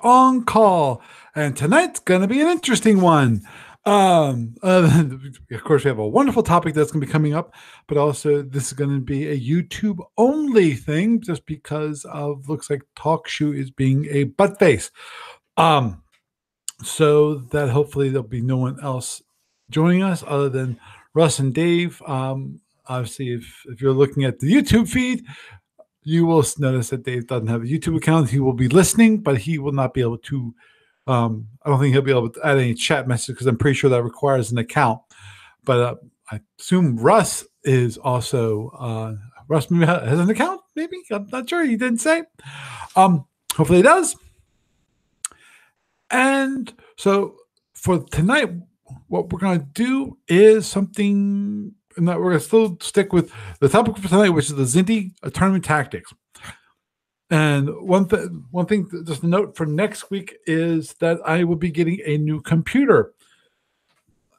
on call, and tonight's going to be an interesting one. Of course, we have a wonderful topic that's going to be coming up, but also this is going to be a YouTube only thing, just because of looks like TalkShoe is being a butt face. So that hopefully there'll be no one else joining us other than Russ and Dave. Obviously, if you're looking at the YouTube feed, you will notice that Dave doesn't have a YouTube account. He will be listening, but he will not be able to. I don't think he'll be able to add any chat messages because I'm pretty sure that requires an account. But I assume Russ is also Russ maybe has an account. Maybe I'm not sure. He didn't say. Hopefully he does. And so for tonight, what we're going to do is something, and that we're going to still stick with the topic for tonight, which is the Zinti tournament tactics. And one thing, just a note for next week is that I will be getting a new computer.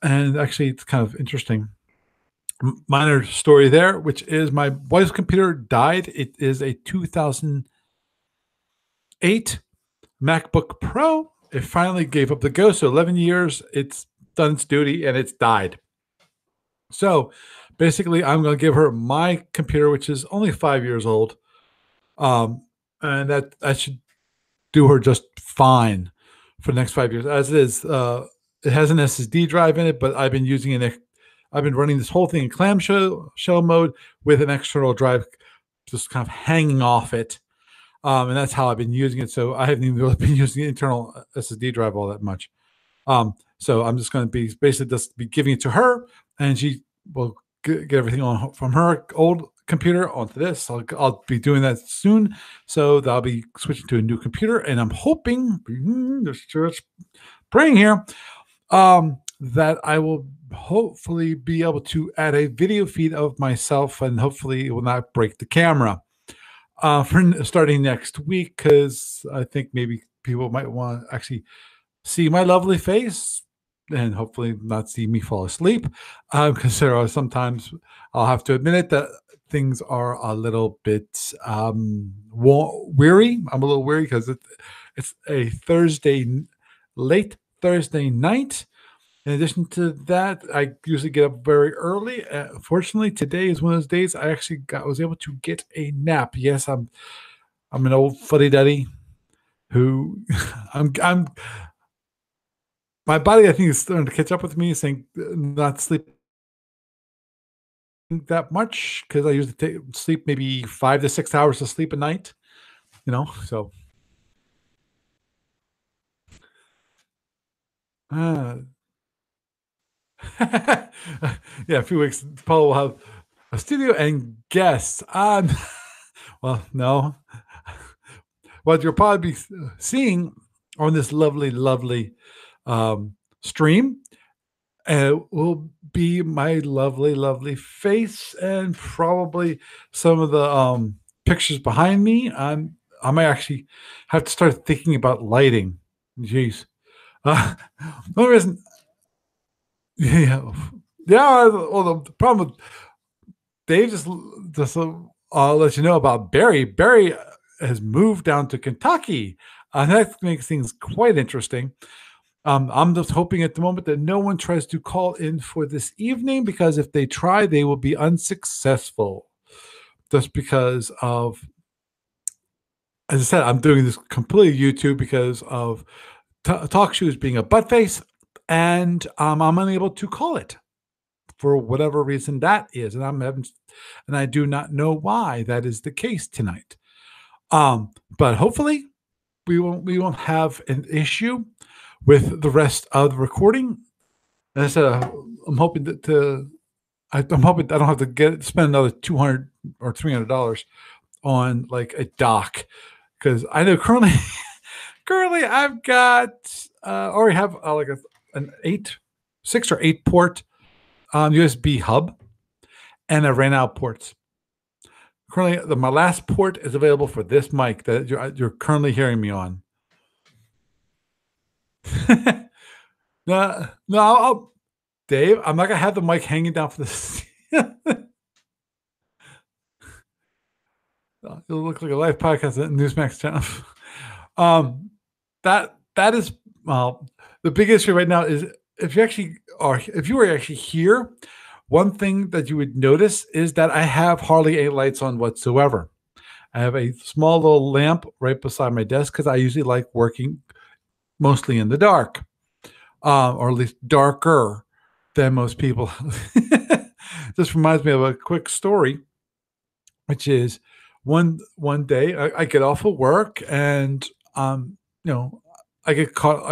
And actually, it's kind of interesting. Minor story there, which is my wife's computer died. It is a 2008 MacBook Pro. It finally gave up the ghost. So 11 years, it's done its duty, and it's died. So basically, I'm going to give her my computer, which is only 5 years old. And that should do her just fine for the next 5 years. As it is, it has an SSD drive in it, but I've been using it. I've been running this whole thing in clamshell mode with an external drive just kind of hanging off it. And that's how I've been using it. So I haven't even really been using the internal SSD drive all that much. So I'm just going to be basically just be giving it to her, and she will get everything on from her old computer onto this. I'll be doing that soon. So I'll be switching to a new computer, and I'm hoping, just praying here, that I will hopefully be able to add a video feed of myself, and hopefully it will not break the camera. For starting next week, because I think maybe people might want to actually see my lovely face and hopefully not see me fall asleep, because there are sometimes, I'll have to admit it, that things are a little bit weary. I'm a little weary because it's a late Thursday night. In addition to that, I usually get up very early. Fortunately, today is one of those days I actually was able to get a nap. Yes, I'm an old fuddy-duddy who I'm my body, I think, is starting to catch up with me, saying not sleeping that much, because I usually sleep maybe 5 to 6 hours of sleep a night. So yeah, a few weeks, Paul will have a studio and guests. Well, no. What you'll probably be seeing on this lovely, lovely stream will be my lovely, lovely face, and probably some of the pictures behind me. I might actually have to start thinking about lighting. Jeez. The only reason, yeah. Well, the problem with Dave, just I'll let you know about Barry. Barry has moved down to Kentucky, and that makes things quite interesting. I'm just hoping at the moment that no one tries to call in for this evening, because if they try, they will be unsuccessful. Just because of, as I said, I'm doing this completely YouTube because of TalkShoe being a butt face, and I'm unable to call it for whatever reason that is, and I do not know why that is the case tonight. But hopefully we won't have an issue with the rest of the recording. As I said, I'm hoping I don't have to spend another $200 or $300 on like a dock, because I know currently I've got already have like an 6 or 8 port USB hub, and I ran out of ports. Currently, my last port is available for this mic that you're currently hearing me on. No, Dave, I'm not gonna have the mic hanging down for this. It'll look like a live podcast at Newsmax channel. that is well, the big issue right now is if you were actually here, one thing that you would notice is that I have hardly any lights on whatsoever. I have a small little lamp right beside my desk because I usually like working mostly in the dark, or at least darker than most people. This reminds me of a quick story, which is one day I get off of work and you know I get caught.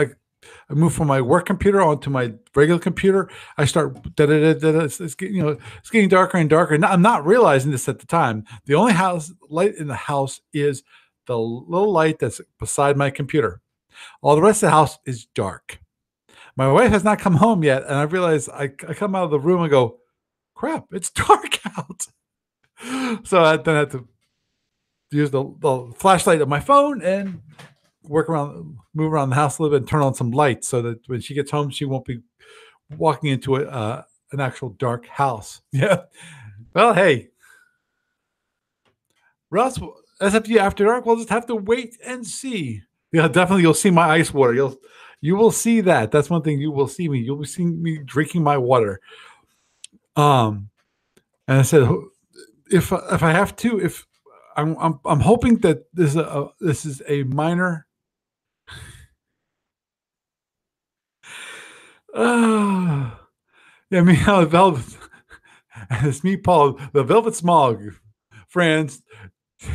I move from my work computer onto my regular computer. I start da da da da. It's getting, it's getting darker and darker. And I'm not realizing this at the time. The only house light in the house is the little light that's beside my computer. All the rest of the house is dark. My wife has not come home yet, and I realize I come out of the room and go, "Crap, it's dark out." So I then had to use the flashlight of my phone and move around the house a little bit, and turn on some lights so that when she gets home, she won't be walking into an actual dark house. Yeah. Well, hey, Russ, SFU After Dark, we'll just have to wait and see. Yeah, definitely. You'll see my ice water. You will see that. That's one thing you will see me. You'll be seeing me drinking my water. Um, and I said, if I have to, if I'm hoping that this is a minor. Uh, yeah, me how the velvet. It's me, Paul, the Velvet Smog, friends,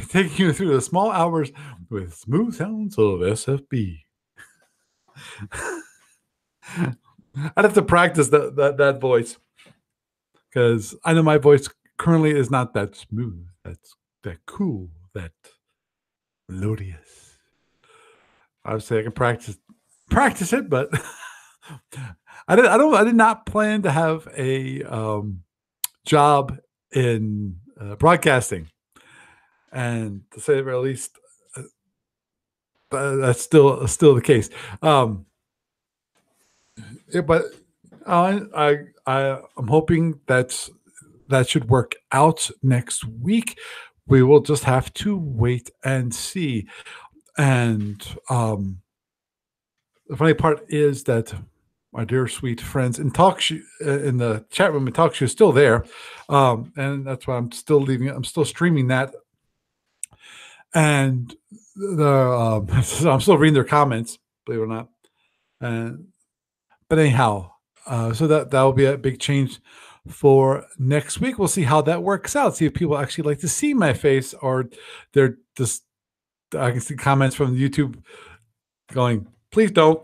taking you through the small hours with smooth sounds of SFB. I'd have to practice that voice because I know my voice currently is not that smooth, that cool, that melodious. I would say I can practice it, but I did not plan to have a job in broadcasting, and to say the very least, that's still the case. Yeah, but I'm hoping that should work out next week. We will just have to wait and see. And the funny part is that my dear sweet friends in in the chat room in TalkShoe is still there, and that's why I'm still leaving it. I'm still streaming that, and so I'm still reading their comments, believe it or not. And but anyhow, so that will be a big change for next week. We'll see how that works out. See if people actually like to see my face, or they're just. I can see comments from YouTube going, "Please don't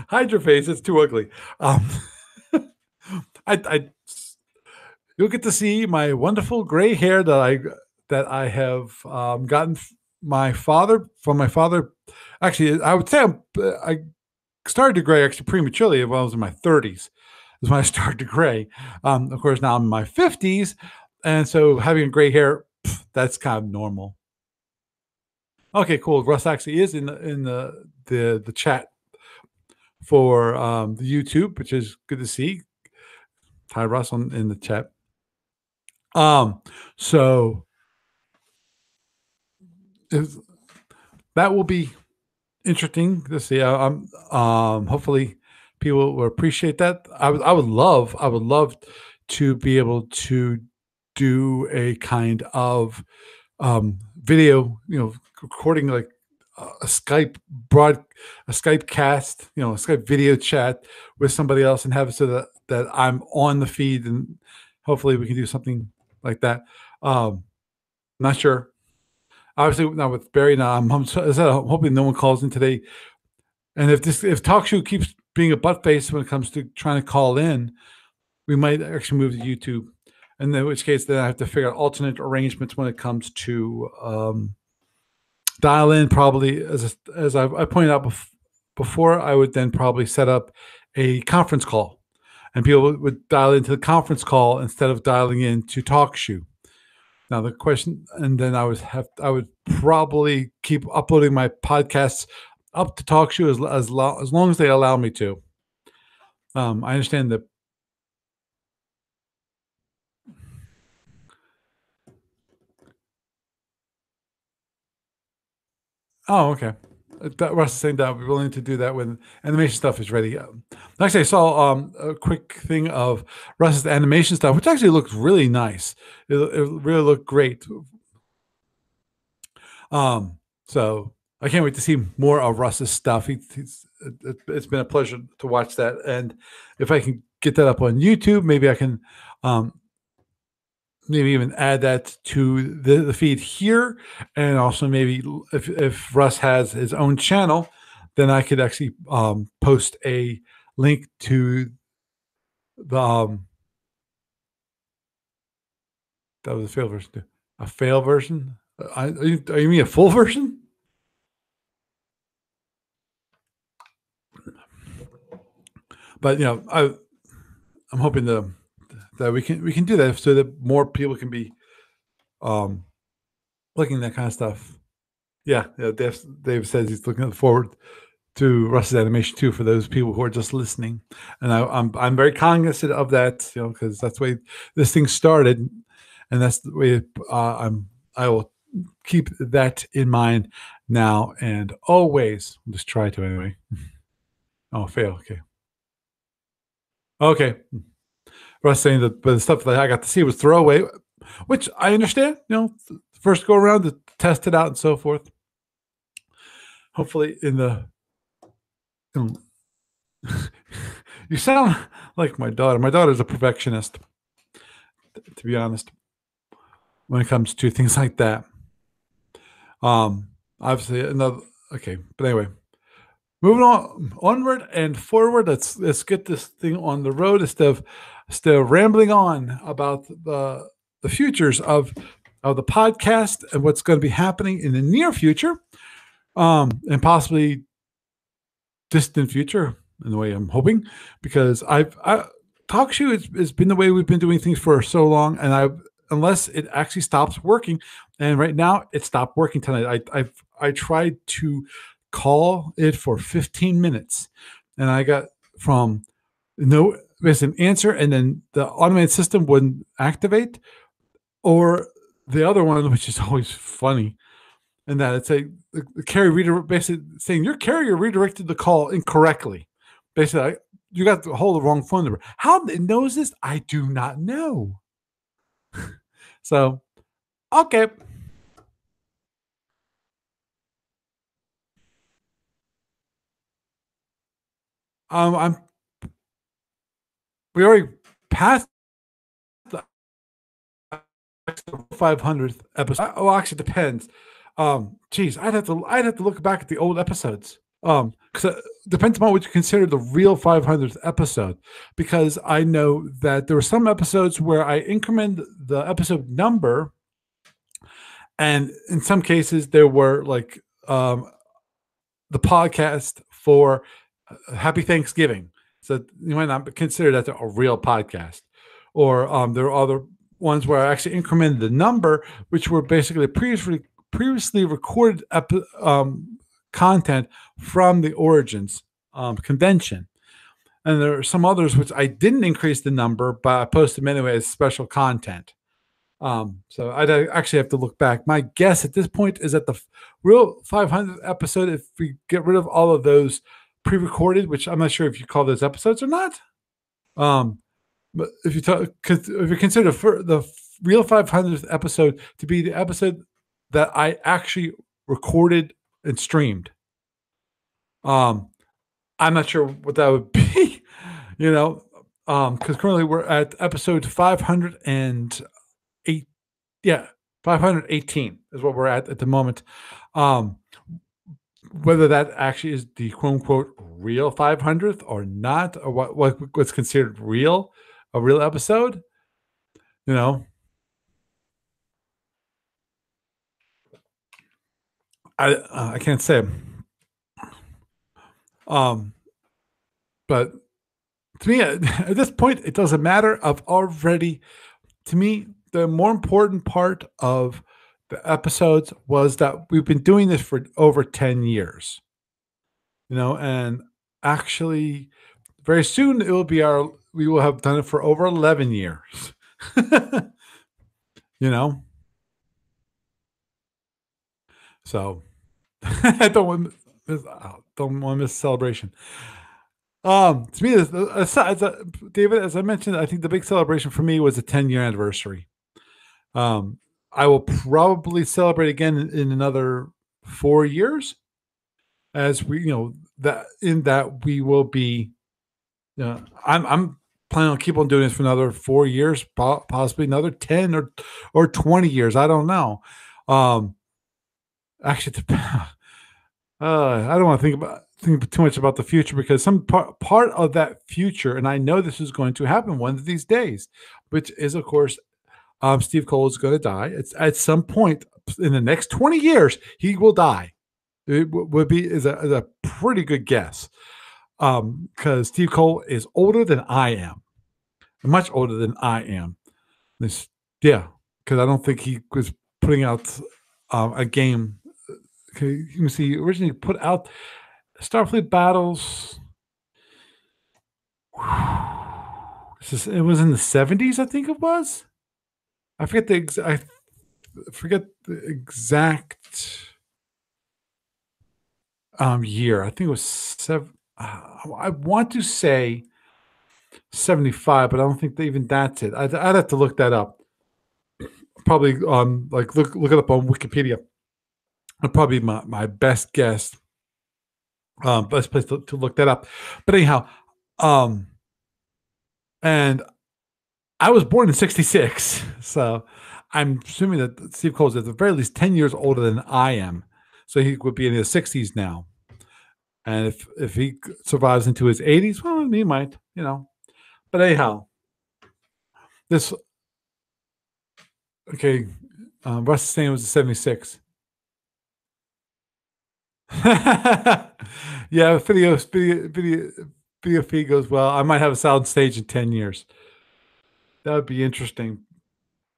hide your face; it's too ugly." Um, I you'll get to see my wonderful gray hair that I have gotten my father from my father. Actually, I would say I started to gray actually prematurely when I was in my 30s. Is when I started to gray. Of course, now I'm in my 50s, and so having gray hair, that's kind of normal. Okay, cool. Russ actually is in the chat for the YouTube, which is good to see. Hi, Russ, in the chat. Um, so is, that will be interesting to see. Hopefully people will appreciate that. I would love to be able to do a kind of video, recording like a Skype broad, a Skype cast, a Skype video chat with somebody else, and have it so that I'm on the feed, and hopefully we can do something like that. Not sure. Obviously, now with Barry, now I'm hoping no one calls in today. And if TalkShoe keeps being a butt face when it comes to trying to call in, we might actually move to YouTube. And in which case, then I have to figure out alternate arrangements when it comes to dial in. Probably, as I pointed out before, I would then probably set up a conference call, and people would dial into the conference call instead of dialing in to TalkShoe. Now the question, and then I would probably keep uploading my podcasts up to TalkShoe as long as they allow me to. I understand that. Oh, okay. that Russ is saying that I'll be willing to do that when animation stuff is ready. Actually, I saw a quick thing of Russ's animation stuff, which actually looks really nice. It really looked great. So I can't wait to see more of Russ's stuff. It's been a pleasure to watch that, and if I can get that up on YouTube, maybe I can um, maybe even add that to the feed here, and also maybe if Russ has his own channel, then I could actually post a link to the that was a fail version too. A fail version. You mean a full version? But I'm hoping that we can do that so that more people can be um, looking at that kind of stuff. Yeah, yeah. Dave says he's looking forward to Russ's animation too for those people who are just listening, and I'm very cognizant of that, because that's the way this thing started, and that's the way I will keep that in mind now and always. I'll just try to anyway. Oh, fail. Okay. Okay. Russ saying that, but the stuff that I got to see was throwaway, which I understand. First go around to test it out and so forth. Hopefully, in you sound like my daughter. My daughter's a perfectionist, to be honest, when it comes to things like that. Obviously, another. Okay, but anyway, moving on, onward and forward. Let's get this thing on the road instead of rambling on about the futures of the podcast and what's going to be happening in the near future, and possibly distant future, in the way I'm hoping, because TalkShoe has been the way we've been doing things for so long, and unless it actually stops working, and right now it stopped working tonight. I tried to call it for 15 minutes, and I got from no there's an answer, and then the automated system wouldn't activate, or the other one, which is always funny, and that it's the carrier reader basically saying your carrier redirected the call incorrectly. Basically, you got the wrong phone number. How it knows this, I do not know. So, okay. I'm we already passed the 500th episode. Oh, actually, it depends. Geez, I'd have to look back at the old episodes. Because it depends upon what you consider the real 500th episode. Because I know that there were some episodes where I incremented the episode number, and in some cases there were like the podcast for Happy Thanksgiving. So you might not consider that a real podcast. Or there are other ones where I actually incremented the number, which were basically previously recorded content from the Origins convention. And there are some others which I didn't increase the number, but I posted them anyway as special content. So I'd actually have to look back. My guess at this point is that the real 500th episode, if we get rid of all of those pre-recorded, which I'm not sure if you call those episodes or not. But if you consider the real 500th episode to be the episode that I actually recorded and streamed, I'm not sure what that would be. Because currently we're at episode 508. Yeah, 518 is what we're at the moment. Whether that actually is the quote unquote real 500th or not, or what's considered a real episode, you know, I can't say. But to me, at this point, it doesn't matter. I've already, to me, the more important part of the episodes was that we've been doing this for over 10 years, and actually very soon we will have done it for over 11 years. you know so I don't want don't want to miss the celebration. To me, David, as I mentioned, I think the big celebration for me was the 10-year anniversary. Um, I will probably celebrate again in another 4 years, as we, that in that we will be. I'm planning on keep on doing this for another 4 years, possibly another 10 or 20 years. I don't know. Um, Actually, I don't want to think too much about the future, because some part of that future, and I know this is going to happen one of these days, which is, of course, Steve Cole is going to die. It's at some point in the next 20 years he will die. It would be is a pretty good guess, because Steve Cole is older than I am, much older than I am. This, yeah, because I don't think he was putting out a game. Okay, you can see he originally put out Starfleet Battles. It was in the 70s, I think it was. I forget the exact year. I think it was I want to say 75, but I don't think that even that's it. I'd have to look that up. Probably like look it up on Wikipedia. Probably my best guess. Best place to look that up. But anyhow, um, and I was born in '66, so I'm assuming that Steve Cole is at the very least 10 years older than I am. So he would be in his 60s now. And if he survives into his 80s, well, he might, But anyhow, this okay. Russ is saying it was a 76. Yeah, video feed goes well. I might have a sound stage in 10 years. That would be interesting.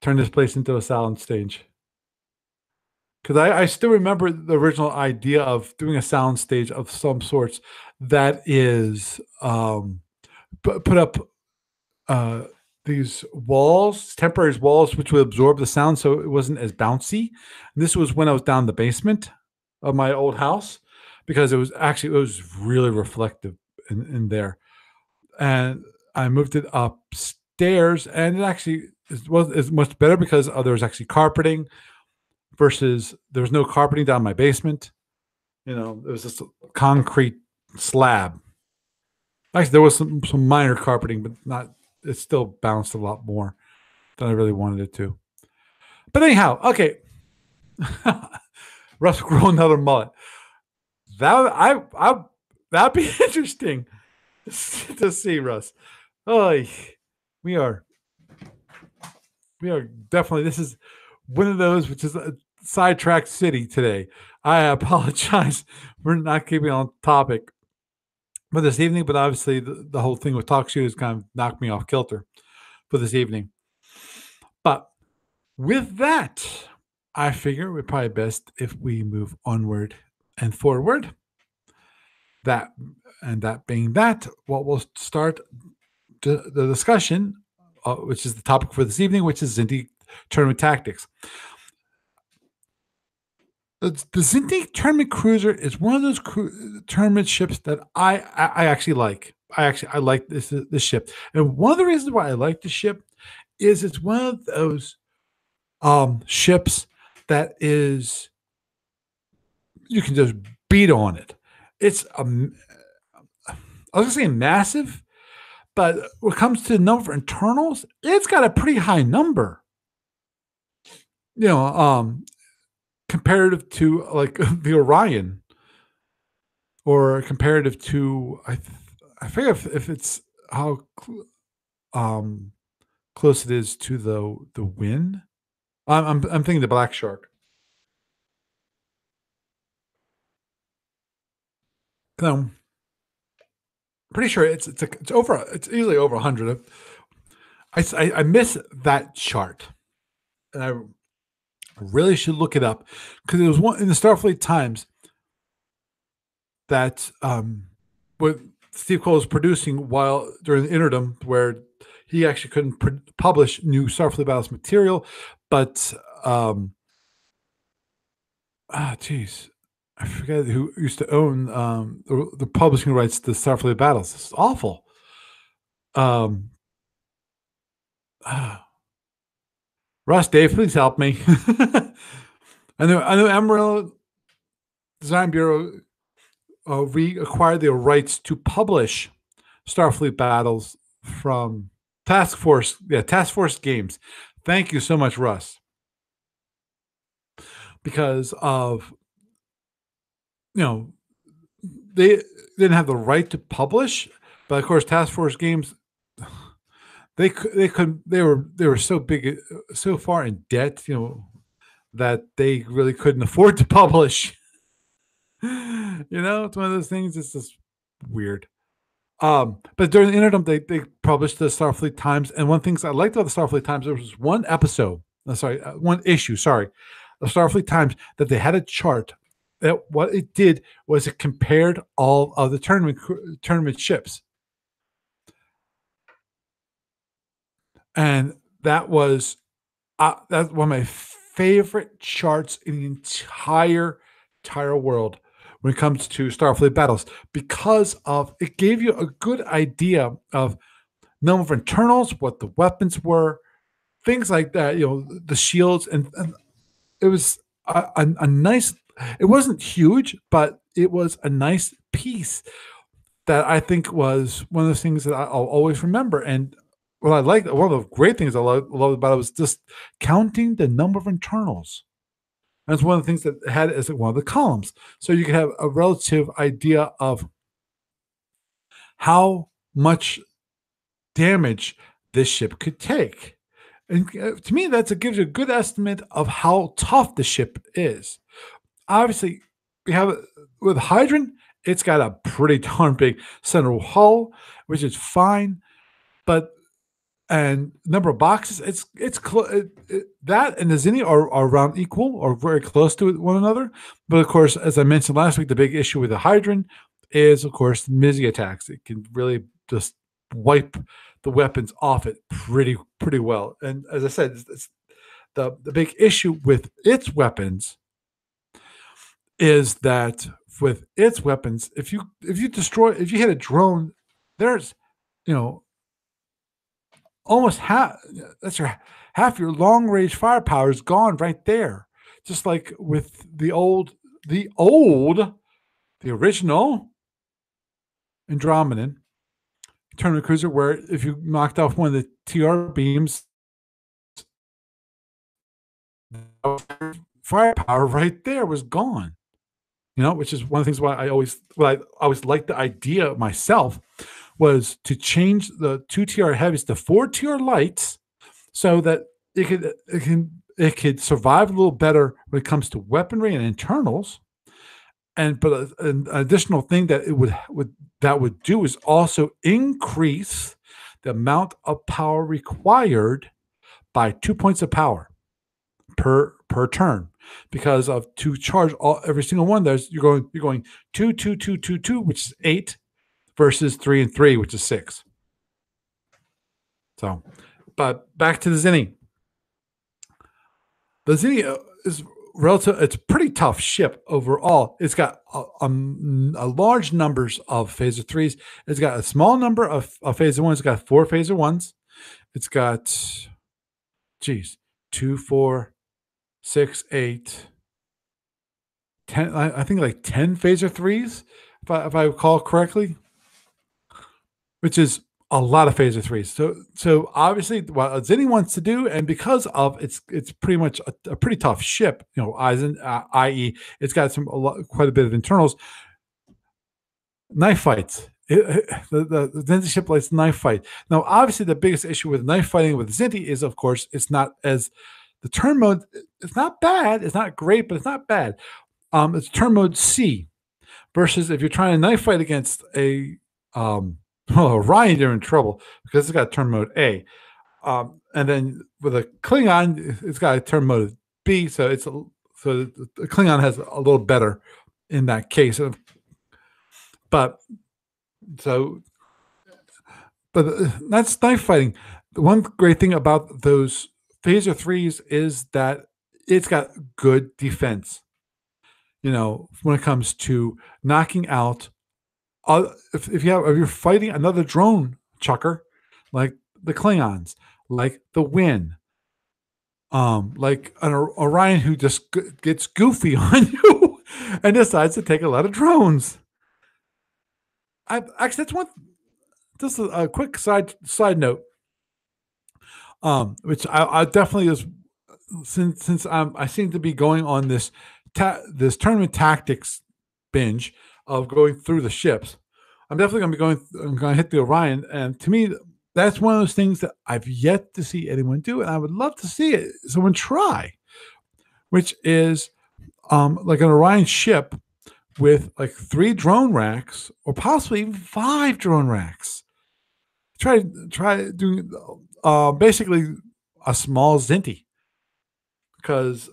Turn this place into a sound stage. Because I still remember the original idea of doing a sound stage of some sorts that is put up uh, these walls, temporary walls, which would absorb the sound, so it wasn't as bouncy. And this was when I was down in the basement of my old house, because it was really reflective in there. And I moved it upstairs, and it actually is much better because there was actually carpeting, versus there was no carpeting down my basement. It was just a concrete slab. Actually, there was some minor carpeting, but not. It still bounced a lot more than I really wanted it to. But anyhow, okay. Russ grow another mullet. That'd be interesting to see, Russ. Oh, we are definitely. This is one of those which is a sidetracked city today. I apologize for not keeping on topic for this evening, but obviously the whole thing with TalkShoe has kind of knocked me off kilter for this evening. But with that, I figure we're probably best if we move onward and forward. That being that, what we'll start the discussion, which is the topic for this evening, which is Zinti tournament tactics. The Zinti tournament cruiser is one of those tournament ships that I actually like. I like this ship, and one of the reasons why I like the ship is it's one of those ships that is, you can just beat on it. It's I was gonna say massive, but when it comes to the number of internals, it's got a pretty high number. Comparative to like the Orion, or comparative to I forget if it's how close it is to the Win. I'm thinking the Black Shark. I'm pretty sure it's over. It's easily over 100. I miss that chart, and I really should look it up, because it was one in the Starfleet Times that what Steve Cole was producing while during the interim, where he actually couldn't publish new Starfleet Battles material, but geez, I forget who used to own the publishing rights to Starfleet Battles. It's awful. Um, Russ, Dave, please help me. I know Emerald Design Bureau reacquired the rights to publish Starfleet Battles from Task Force. Yeah, Task Force Games. Thank you so much, Russ, because of they didn't have the right to publish, but of course, Task Force Games they were so big, so far in debt, that they really couldn't afford to publish. It's one of those things. It's just weird. But during the interim, they published the Starfleet Times, and one of the things I liked about the Starfleet Times, there was one episode, one issue, the Starfleet Times, that they had a chart that what it did was it compared all of the tournament ships, and that's one of my favorite charts in the entire world when it comes to Starfleet battles, because of it gave you a good idea of number of internals, what the weapons were, things like that. The shields, and it was a nice. It wasn't huge, but it was a nice piece that I think was one of those things that I'll always remember. And what I liked, one of the great things I loved about it was just counting the number of internals. That's one of the things that it had as one of the columns. So you could have a relative idea of how much damage this ship could take. And to me, gives you a good estimate of how tough the ship is. Obviously, we have with Hydron, it's got a pretty darn big central hull, which is fine, but and number of boxes, that and the Zinni are around equal or very close to one another. But of course, as I mentioned last week, the big issue with the Hydron is, of course, Mizzy attacks. It can really just wipe the weapons off it pretty well. And as I said, it's the big issue with its weapons is that with its weapons, if you hit a drone, there's you know almost half your long range firepower is gone right there. Just like with the original Andromedan tournament cruiser, where if you knocked off one of the TR beams, firepower right there was gone. Which is one of the things why I always liked the idea myself, was to change the 2 TR heavies to 4 TR lights, so that it could survive a little better when it comes to weaponry and internals. But an additional thing that it would do is also increase the amount of power required by 2 points of power per turn, because of to charge every single one. You're going 2 2 2 2 2, which is 8, versus 3 and 3, which is 6. So, but back to the Zinni. The Zinni is relative. It's a pretty tough ship overall. It's got a large numbers of phaser 3s. It's got a small number of phaser 1s. It's got 4 phaser 1s. It's got 2, 4, 6, 8, 10. I think like 10 phaser 3s, if I recall correctly, which is a lot of phaser 3s. So obviously, what Zinni wants to do, and because of it's pretty much a pretty tough ship, i.e., it's got quite a bit of internals. Knife fights. The Zinni ship likes knife fight. Now, obviously, the biggest issue with knife fighting with Zinni is, of course, it's not as the turn mode. It's not bad. It's not great, but it's not bad. It's turn mode C, versus if you're trying to knife fight against a Orion, you're in trouble because it's got turn mode A. And then with a Klingon, it's got a turn mode B, so the Klingon has a little better in that case. But that's knife fighting. The one great thing about those phaser 3s is that it's got good defense. when it comes to knocking out, if you're fighting another drone chucker, like the Klingons, like the Win, like an Orion who just gets goofy on you and decides to take a lot of drones. Actually, that's one. Just a quick side note, which I definitely is, since I seem to be going on this tournament tactics binge of going through the ships. I'm definitely going to be going. I'm going to hit the Orion, and to me, that's one of those things that I've yet to see anyone do, and I would love to see it. Someone try, which is like an Orion ship with like 3 drone racks, or possibly even 5 drone racks. Try doing basically a small Zinti, because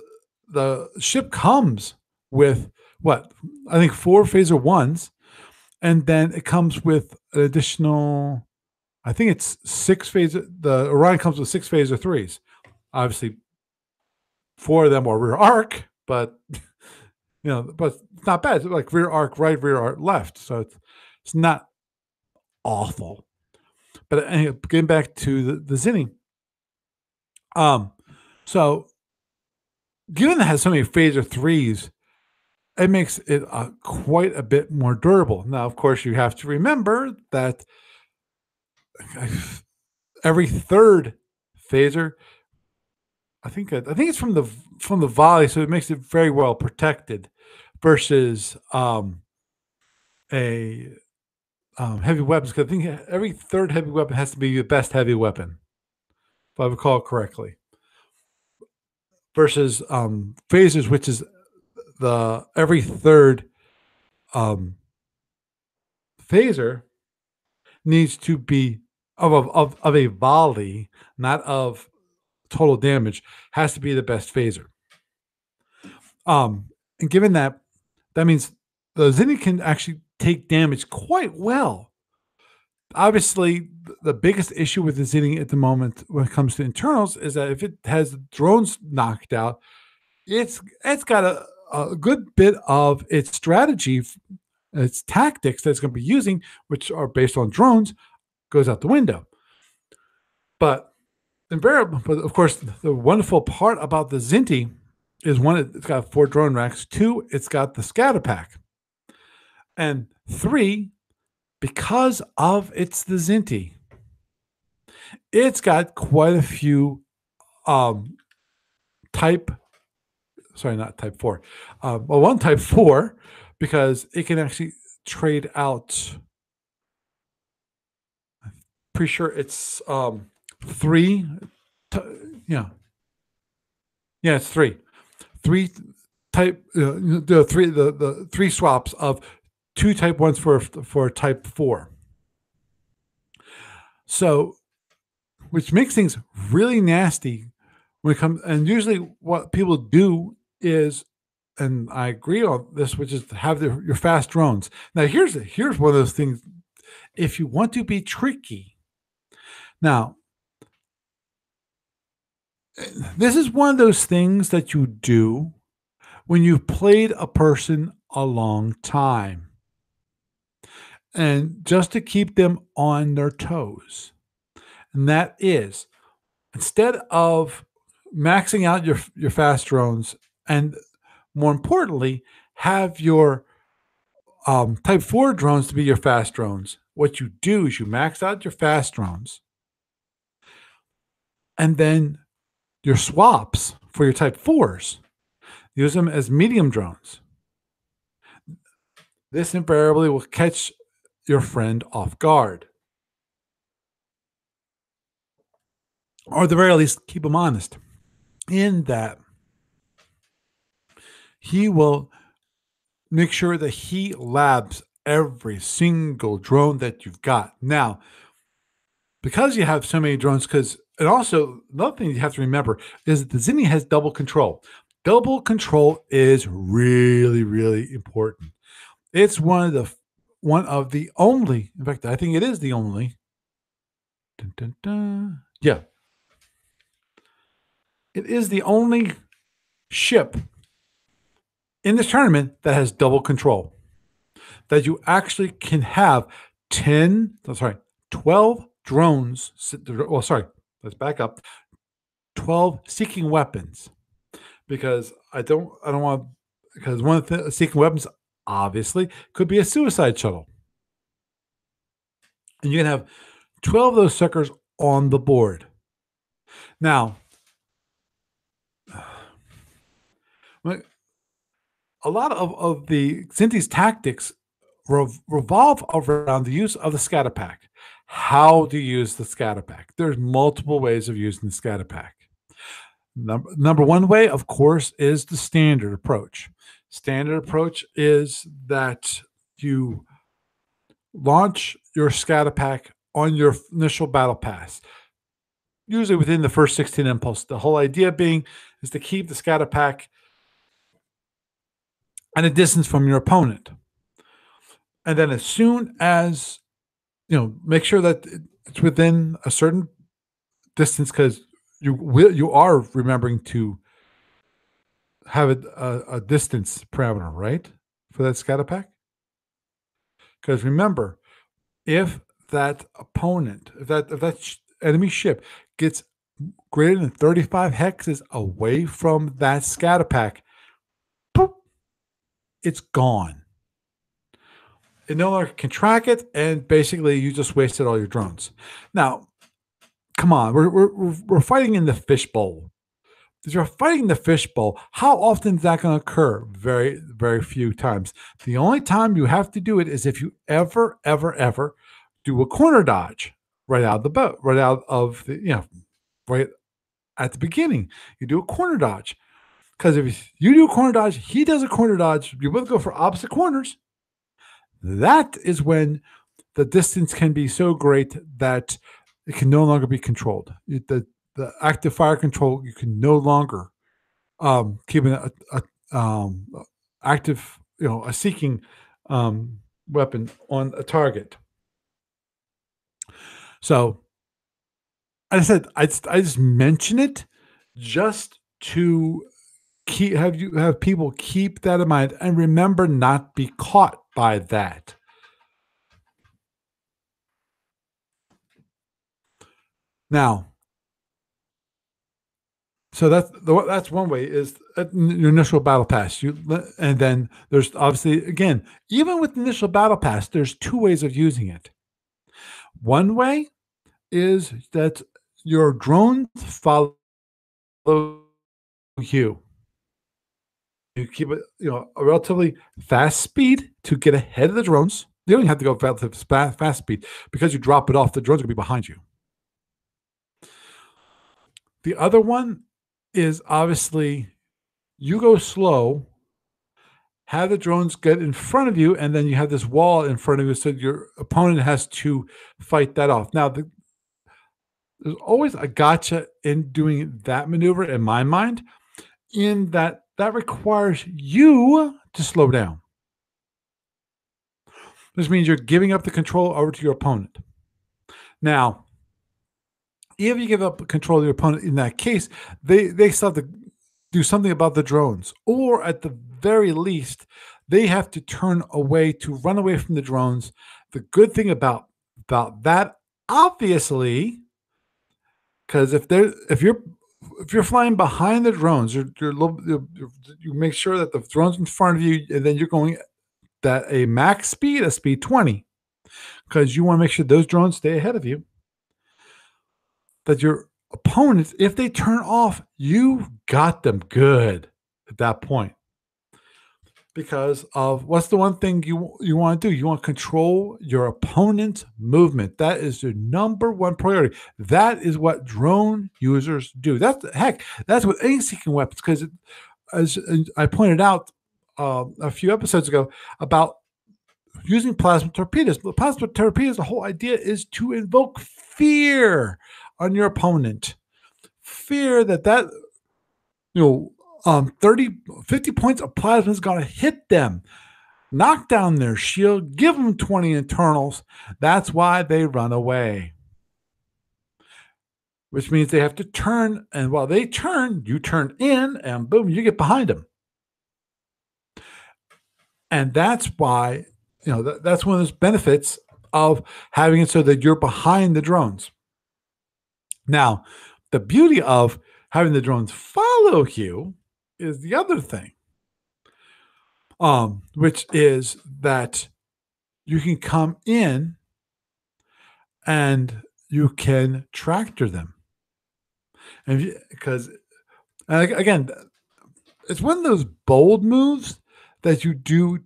the ship comes with what I think 4 phaser ones, and then it comes with an additional. I think it's 6 phaser. The Orion comes with 6 phaser threes. Obviously, 4 of them are rear arc, but but it's not bad. It's like rear arc right, rear arc left, so it's not awful. But anyway, getting back to the Zinni, so given that it has so many phaser threes, it makes it quite a bit more durable. Now, of course, you have to remember that every third phaser, I think it's from the volley, so it makes it very well protected, versus a heavy weapons. Because I think every third heavy weapon has to be the best heavy weapon, if I recall correctly, versus phasers, which is the every third um, phaser needs to be of a volley, not of total damage, has to be the best phaser. And given that, that means the Zinni can actually take damage quite well. Obviously, the biggest issue with the Zinni at the moment when it comes to internals is that if it has drones knocked out, it's got a good bit of its strategy, its tactics that it's going to be using, which are based on drones, goes out the window. But of course, the wonderful part about the Zinti is, one, it's got 4 drone racks. 2, it's got the scatter pack. And 3, because of it's the Zinti, it's got quite a few type. Sorry, not type 4. Well, one type 4, because it can actually trade out. I'm pretty sure it's 3. Yeah, it's 3. 3 type. The 3 swaps of 2 type 1s for type 4. So, which makes things really nasty when it comes. And usually, what people do is, and I agree on this, which is to have your fast drones. Now, here's one of those things. If you want to be tricky, now this is one of those things that you do when you've played a person a long time, and just to keep them on their toes. And that is, instead of maxing out your fast drones, and more importantly, have your type 4 drones to be your fast drones, what you do is you max out your fast drones, and then your swaps for your type 4s, use them as medium drones. This invariably will catch your friend off guard, or at the very least, keep him honest, in that he will make sure that he labs every single drone that you've got. Now, because you have so many drones, and also another thing you have to remember is that the Zinni has double control. Double control is really, really important. It's one of the only, in fact, I think it is the only. Dun, dun, dun, yeah. It is the only ship in this tournament that has double control, that you actually can have 10, oh, sorry, 12 drones. Well, sorry, let's back up. 12 seeking weapons because I don't want, because one of the seeking weapons obviously could be a suicide shuttle. And you can have 12 of those suckers on the board. Now, a lot of the Cinti's tactics revolve around the use of the scatter pack. How to use the scatter pack. There's multiple ways of using the scatter pack. Number one way, of course, is the standard approach. Standard approach is that you launch your scatter pack on your initial battle pass, usually within the first 16 impulse. The whole idea being is to keep the scatter pack at a distance from your opponent. And then as soon as, make sure that it's within a certain distance, because you are remembering to have a distance parameter, right, for that scatter pack. Because remember, if that opponent, if that enemy ship gets greater than 35 hexes away from that scatter pack, poof, it's gone. It no longer can track it, and basically you just wasted all your drones. Now, come on, we're fighting in the fishbowl. If you're fighting the fishbowl, how often is that going to occur? Very, very few times. The only time you have to do it is if you ever, ever, ever do a corner dodge right out of the boat, right out of the, right at the beginning. You do a corner dodge. Because if you do a corner dodge, he does a corner dodge, you both go for opposite corners. That is when the distance can be so great that it can no longer be controlled. The active fire control, you can no longer keep an active, a seeking weapon on a target. So, as I said, I just mention it just to have people keep that in mind and remember not be caught by that. Now, so that's one way is your initial battle pass. And then there's obviously, again, even with the initial battle pass, there's two ways of using it. One way is that your drones follow you. You keep a relatively fast speed to get ahead of the drones. You don't even have to go fast speed because you drop it off. The drones will be behind you. The other one is obviously you go slow, have the drones get in front of you, and then you have this wall in front of you, so your opponent has to fight that off. Now, there's always a gotcha in doing that maneuver in my mind, in that requires you to slow down. This means you're giving up the control over to your opponent. Now, if you give up control of your opponent in that case, they still have to do something about the drones, or at the very least, they have to turn away to run away from the drones. The good thing about that, obviously, because if you're flying behind the drones, you make sure that the drone's in front of you, and then you're going at a max speed, a speed 20, because you want to make sure those drones stay ahead of you. That your opponents, if they turn off, you got them good at that point. Because of what's the one thing you want to do? You want to control your opponent's movement. That is your number one priority. That is what drone users do. That's what any seeking weapons. Because as I pointed out a few episodes ago about using plasma torpedoes. The plasma torpedoes, the whole idea is to invoke fear on your opponent. Fear that 30, 50 points of plasma is going to hit them, knock down their shield, give them 20 internals. That's why they run away. Which means they have to turn, and while they turn, you turn in, and boom, you get behind them. And that's why, that's one of those benefits of having it so that you're behind the drones. Now, the beauty of having the drones follow you is the other thing, which is that you can come in and you can tractor them. And because, again, it's one of those bold moves that you do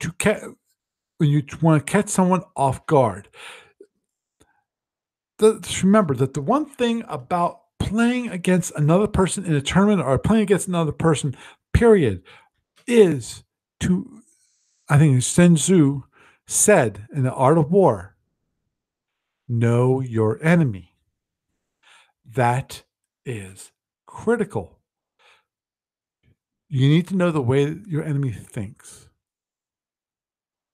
when you want to catch someone off guard. Just remember that the one thing about playing against another person in a tournament or playing against another person, period, is to, I think Sun Tzu said in The Art of War, know your enemy. That is critical. You need to know the way that your enemy thinks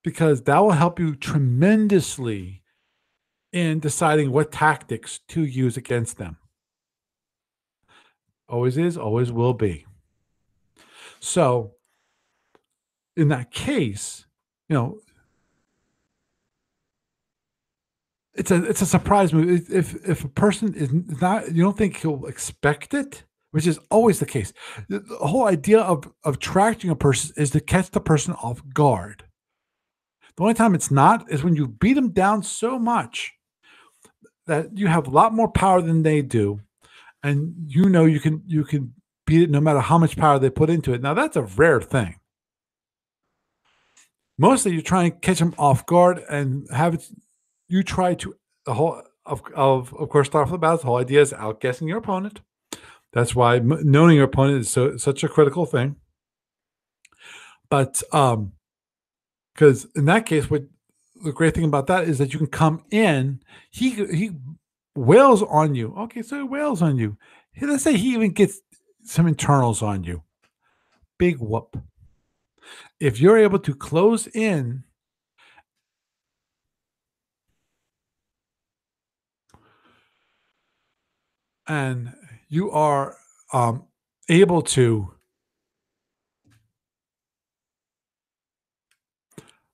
because that will help you tremendously in deciding what tactics to use against them. Always is, always will be. So, in that case, you know, it's a surprise move. If a person is not, you don't think he'll expect it, which is always the case. The whole idea of tracking a person is to catch the person off guard. The only time it's not is when you beat them down so much that you have a lot more power than they do, and you can beat it no matter how much power they put into it. Now that's a rare thing. Mostly you try and catch them off guard and have it. You try to the whole of course start off the battle. The whole idea is outguessing your opponent. That's why knowing your opponent is such a critical thing. But because in that case, what the great thing about that is that you can come in. He wails on you. Okay, so he wails on you. Let's say he even gets some internals on you. Big whoop. If you're able to close in and you are able to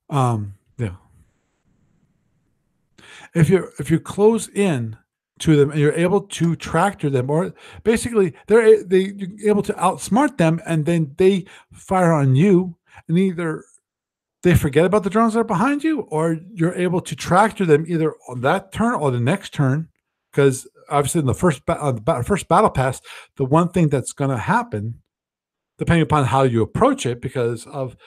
yeah, if you close in to them and you're able to tractor them, or basically you're able to outsmart them, and then they fire on you, and either they forget about the drones that are behind you, or you're able to tractor them either on that turn or the next turn. Because obviously, in the first battle pass, the one thing that's going to happen, depending upon how you approach it, because of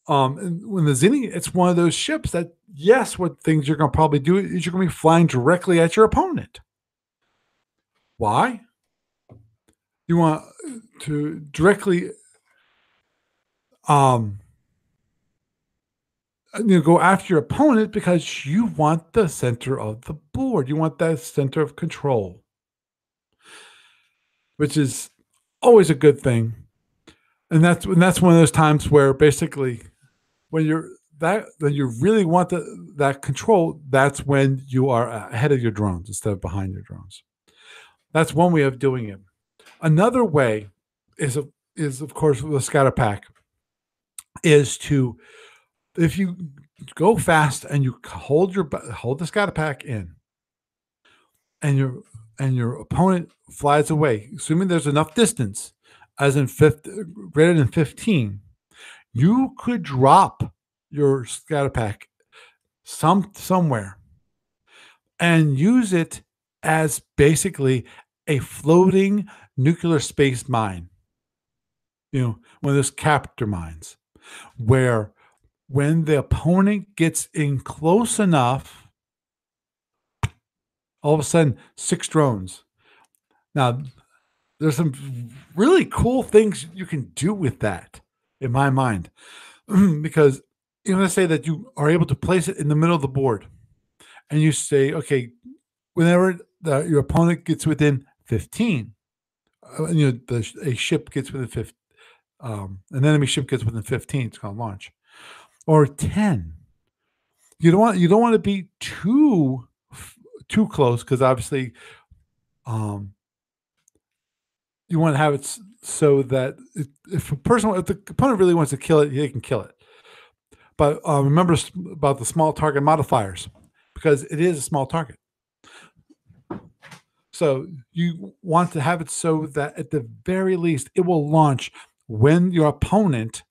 and when the Zinni, it's one of those ships that, yes, what things you're going to probably do is you're going to be flying directly at your opponent. Why? You want to directly go after your opponent because you want the center of the board. You want that center of control, which is always a good thing. And that's one of those times where basically when you really want that control, that's when you are ahead of your drones instead of behind your drones. That's one way of doing it. Another way is of course with a scatter pack is to, if you go fast and you hold the scatter pack in, and your opponent flies away, assuming there's enough distance, as in greater than 15, you could drop your scatter pack somewhere and use it as basically a floating nuclear space mine. One of those captor mines, where when the opponent gets in close enough, all of a sudden 6 drones. Now, there's some really cool things you can do with that, in my mind, because let's say that you are able to place it in the middle of the board, and you say, okay, whenever your opponent gets within 15, a ship gets within 15, an enemy ship gets within 15, it's going to launch, or 10. You don't want to be too close, because obviously, you want to have it so that if the opponent really wants to kill it, they can kill it. But remember about the small target modifiers because it is a small target. So you want to have it so that at the very least it will launch when your opponent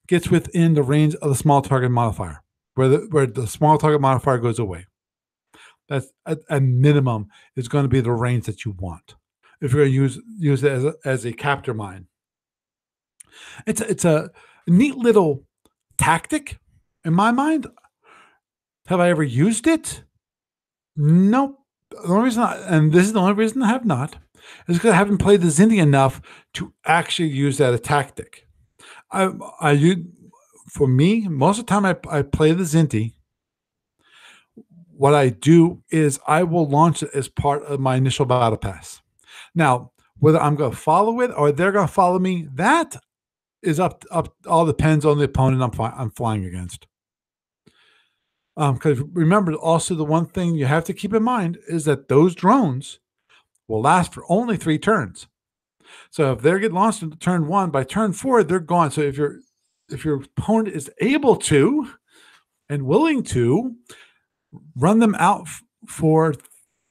gets within the range of the small target modifier, where the small target modifier goes away. That's at a minimum is going to be the range that you want. If you're going to use it as a capture mine, it's a neat little tactic in my mind. Have I ever used it? Nope. The only reason, and this is the only reason I have not, is because I haven't played the Zindi enough to actually use that as a tactic. I use, for me, most of the time I play the Zinti, what I do is I will launch it as part of my initial battle pass. Now, whether I'm going to follow it or they're going to follow me, that is up. All depends on the opponent I'm flying against. Because remember, also the one thing you have to keep in mind is that those drones will last for only 3 turns. So if they get launched into turn 1, by turn 4 they're gone. So if your opponent is able to and willing to run them out for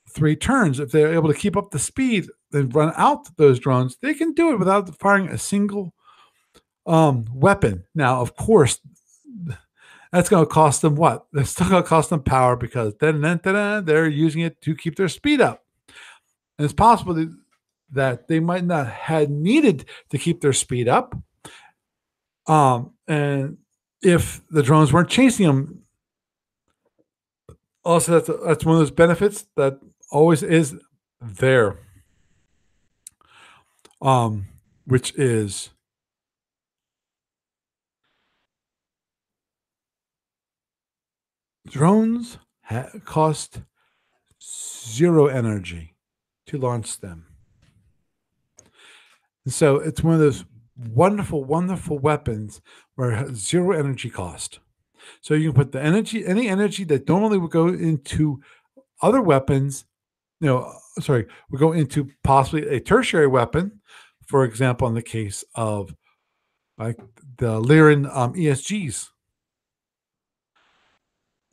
3 turns, if they're able to keep up the speed and run out those drones, they can do it without firing a single weapon. Now, of course, that's going to cost them what? That's still going to cost them power because they're using it to keep their speed up. And it's possible that they might not have needed to keep their speed up. And if the drones weren't chasing them, also that's one of those benefits that always is there, which is drones cost 0 energy to launch them. And so it's one of those wonderful, wonderful weapons where it has 0 energy cost. So you can put the energy, any energy that normally would go into other weapons, would go into possibly a tertiary weapon. For example, in the case of like the Lyran ESGs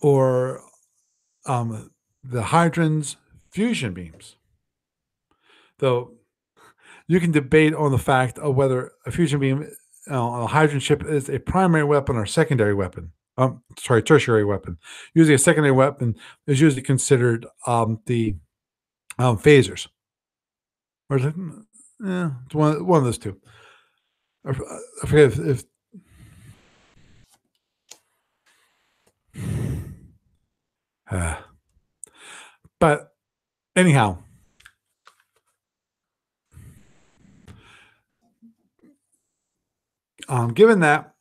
or the Hydran's fusion beams. Though you can debate on the fact of whether a fusion beam on a Hydran ship is a primary weapon or secondary weapon. Tertiary weapon. Usually, a secondary weapon is usually considered the phasers. Or is it? Yeah, it's one of those two. I forget if but anyhow, given that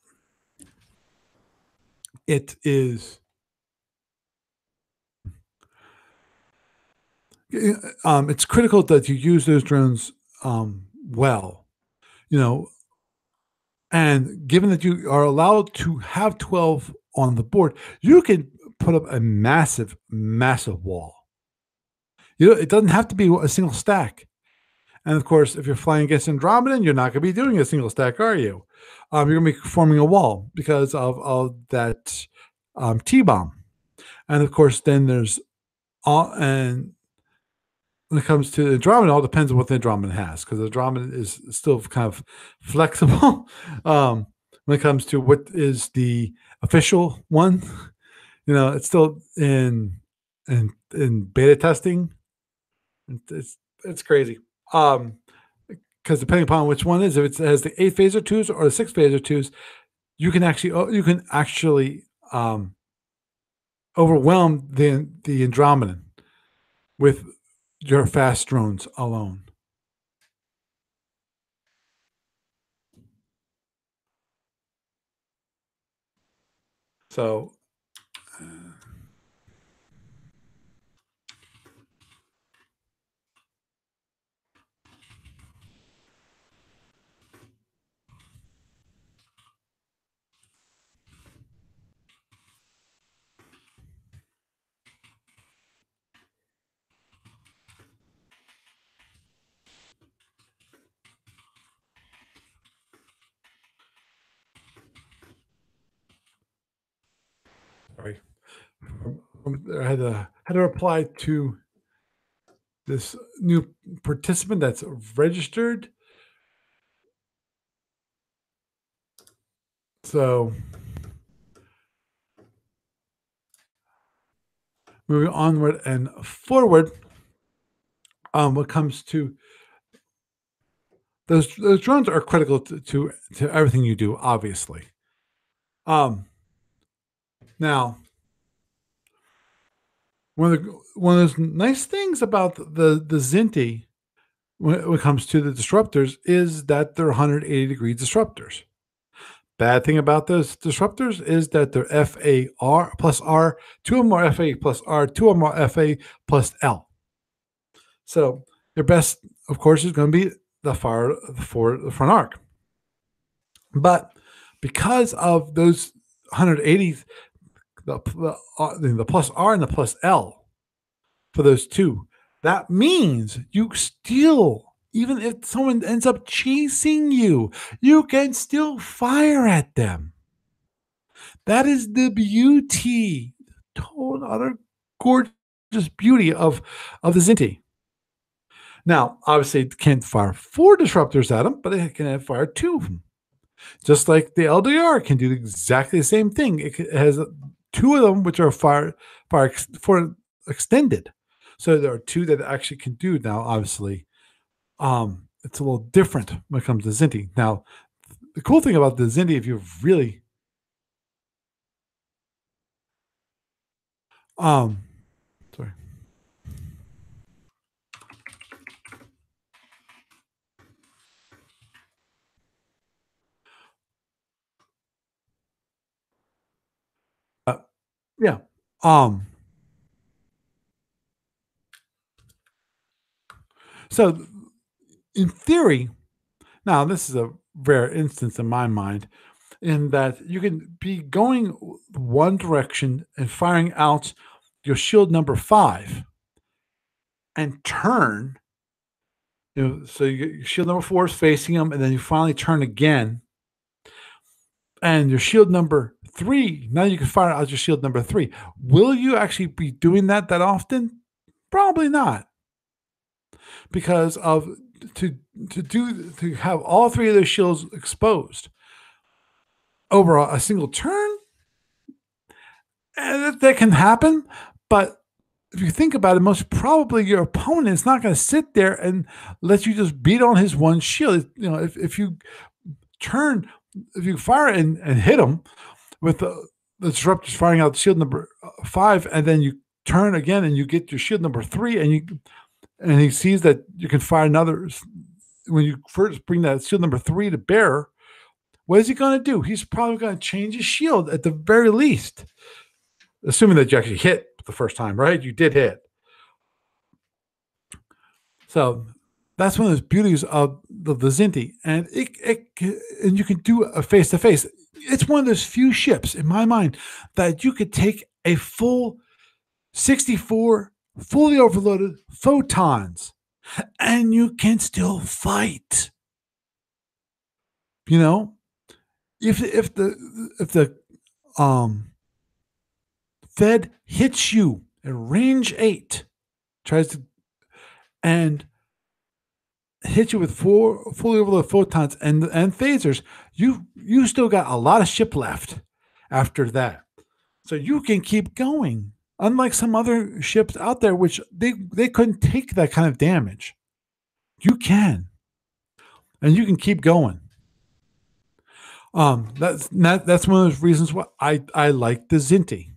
it is, it's critical that you use those drones well, you know, and given that you are allowed to have 12 on the board, you can put up a massive, massive wall. It doesn't have to be a single stack. And of course, if you're flying against Andromedan, you're not going to be doing a single stack, are you? You're going to be forming a wall because of that T bomb. And of course, then there's all, and when it comes to Andromeda, it all depends on what the Andromeda has because the Andromeda is still kind of flexible when it comes to what is the official one. It's still in beta testing. It's crazy. Because depending upon which one is, if it has the 8 phaser twos or the 6 phaser twos, you can actually overwhelm the Andromedan with your fast drones alone. So sorry, I had to reply to this new participant that's registered. So moving onward and forward, when it comes to those drones are critical to everything you do, obviously. Um, Now, one of those nice things about the Zinti when it comes to the disruptors is that they're 180-degree disruptors. Bad thing about those disruptors is that they're FAR plus R, two of them are FA plus R, two of them are FA plus L. So your best, of course, is going to be the far for the front arc. But because of those 180s, the plus R and the plus L for those two, that means you still, even if someone ends up chasing you, you can still fire at them. That is the beauty, total utter gorgeous beauty of the Zinti. Now, obviously, it can't fire 4 disruptors at them, but it can fire 2 of them. Just like the LDR can do exactly the same thing. It has 2 of them, which are fire for extended. So there are 2 that actually can do. Now, obviously, it's a little different when it comes to Zinti. Now, the cool thing about the Zinti, if you really sorry. Yeah. Um, so in theory, now this is a rare instance in my mind, in that you can be going one direction and firing out your shield number 5 and turn. So you get your shield number 4 is facing them, and then you finally turn again. And your shield number 3, now you can fire out your shield number 3. Will you actually be doing that often? Probably not, because of to have all 3 of those shields exposed over a single turn. And that can happen, but if you think about it, most probably your opponent is not going to sit there and let you just beat on his one shield. If you turn, if you fire and hit him with the disruptors firing out shield number 5, and then you turn again and you get your shield number 3, and he sees that you can fire another. When you first bring that shield number 3 to bear, what is he going to do? He's probably going to change his shield at the very least, assuming that you actually hit the first time, right? You did hit. So that's one of those beauties of the Zinti, and and you can do a face to face. It's one of those few ships in my mind that you could take a full 64 fully overloaded photons, and you can still fight. You know, if the Fed hits you at range 8, tries to and hit you with 4 fully overloaded photons and phasers, you still got a lot of ship left after that. So you can keep going. Unlike some other ships out there, which they couldn't take that kind of damage. You can. And you can keep going. That's one of those reasons why I like the Zinti.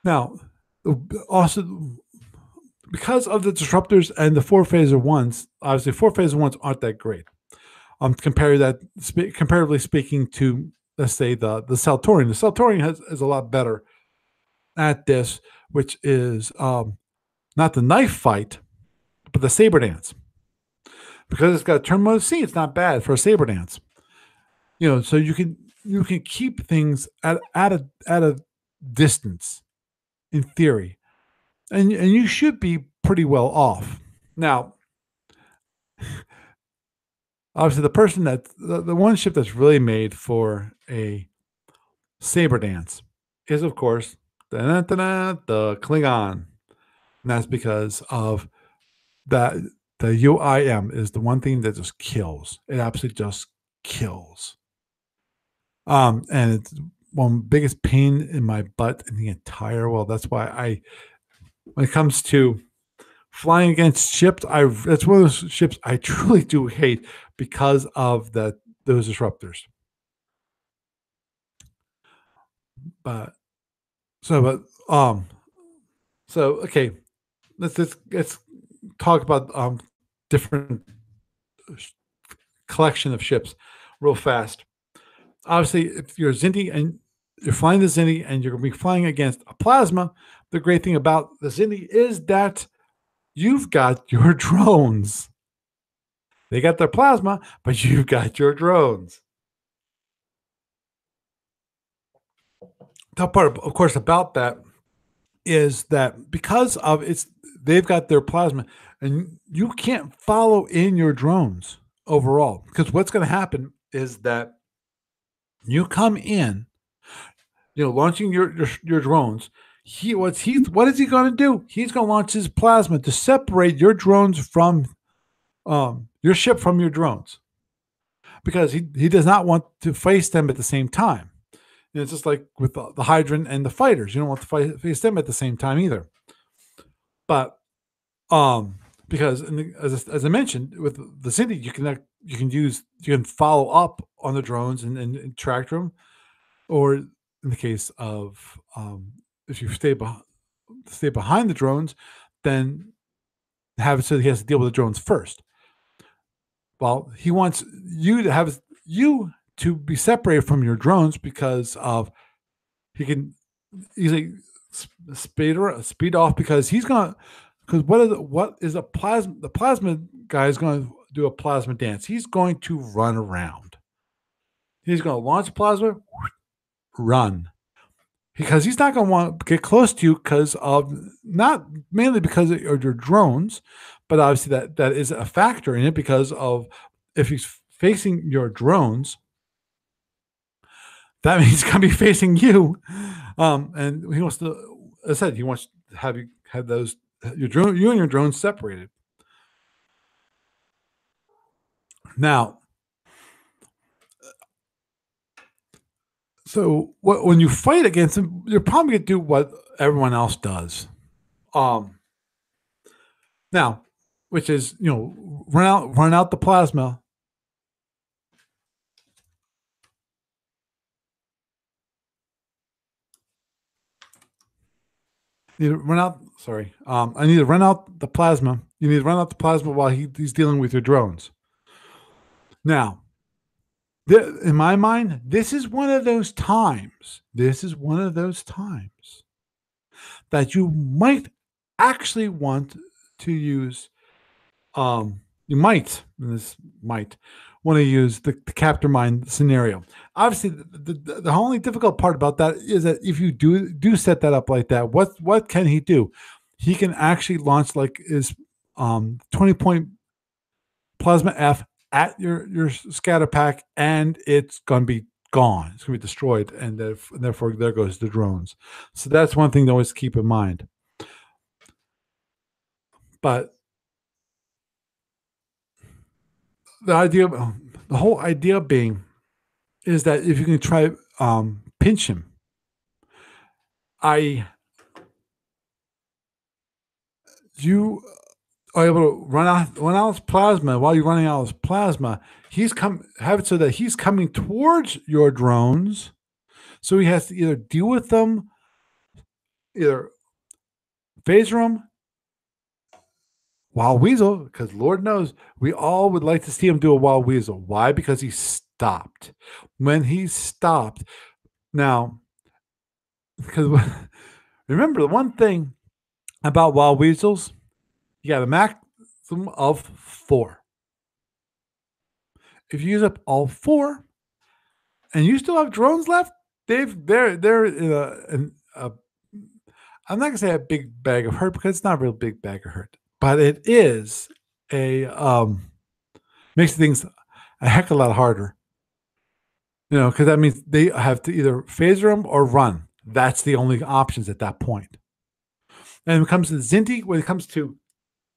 Now, also because of the disruptors and the 4 phaser ones, obviously 4 phaser ones aren't that great. Comparatively speaking to, let's say, the Saltorian. The Saltorian is a lot better at this, which is not the knife fight, but the saber dance. Because it's got a turn mode C, it's not bad for a saber dance. So you can keep things at a distance, in theory, and you should be pretty well off. Now, obviously, the person the one ship that's really made for a saber dance is, of course, the Klingon. And that's because of that the UIM is the one thing that just kills. It absolutely just kills. And it's one biggest pain in my butt in the entire world. That's why when it comes to flying against ships, that's one of those ships I truly do hate because of those disruptors. But but so okay, let's talk about different collection of ships real fast. Obviously, if you're Xindi and you're flying the Xindi and you're going to be flying against a plasma, the great thing about the Xindi is that you've got your drones. They got their plasma, but you've got your drones. The part, of course, about that is that because of they've got their plasma, and you can't follow in your drones overall. Because what's going to happen is that you come in, launching your drones. What is he going to do? He's going to launch his plasma to separate your drones from your ship from your drones, because he does not want to face them at the same time. And it's just like with the Hydrant and the fighters. You don't want to face them at the same time either. But because as I mentioned with the City, you can follow up on the drones and track them, or in the case of if you stay behind the drones, then have it so he has to deal with the drones first. Well, he wants you to be separated from your drones because of he can easily speed off, because what is a plasma? The plasma guy is going to do a plasma dance. He's going to run around. He's going to launch plasma, run, because he's not going to want to get close to you, because of not mainly because of your drones, but obviously that is a factor in it, because of if he's facing your drones, that means he's going to be facing you. And he wants to, as I said, he wants to have you have you and your drones separated. Now, so when you fight against him, you're probably going to do what everyone else does. Now, which is run out the plasma. Need to run out. Sorry, I need to run out the plasma. You need to run out the plasma while he's dealing with your drones. Now, in my mind, this is one of those times. This is one of those times that you might actually want to use. You might want to use the capture mine scenario. Obviously, the only difficult part about that is that if you do set that up like that, what can he do? He can actually launch like his 20-point plasma F at your scatter pack, and it's going to be gone. It's going to be destroyed, and therefore there goes the drones. So that's one thing to always keep in mind. But the whole idea being is that if you can try pinch him, you are able to run out his plasma. While you're running out his plasma, have it so that he's coming towards your drones, so he has to either deal with them, either phaser them, wild weasel, because Lord knows we all would like to see him do a wild weasel. Why? Because he stopped. When he stopped, now, because remember the one thing about wild weasels, you got a maximum of 4. If you use up all 4, and you still have drones left, they're in a I'm not gonna say a big bag of hurt, because it's not a real big bag of hurt, but it is a makes things a heck of a lot harder. Because that means they have to either phaser them or run. That's the only options at that point. And when it comes to the Zinti, when it comes to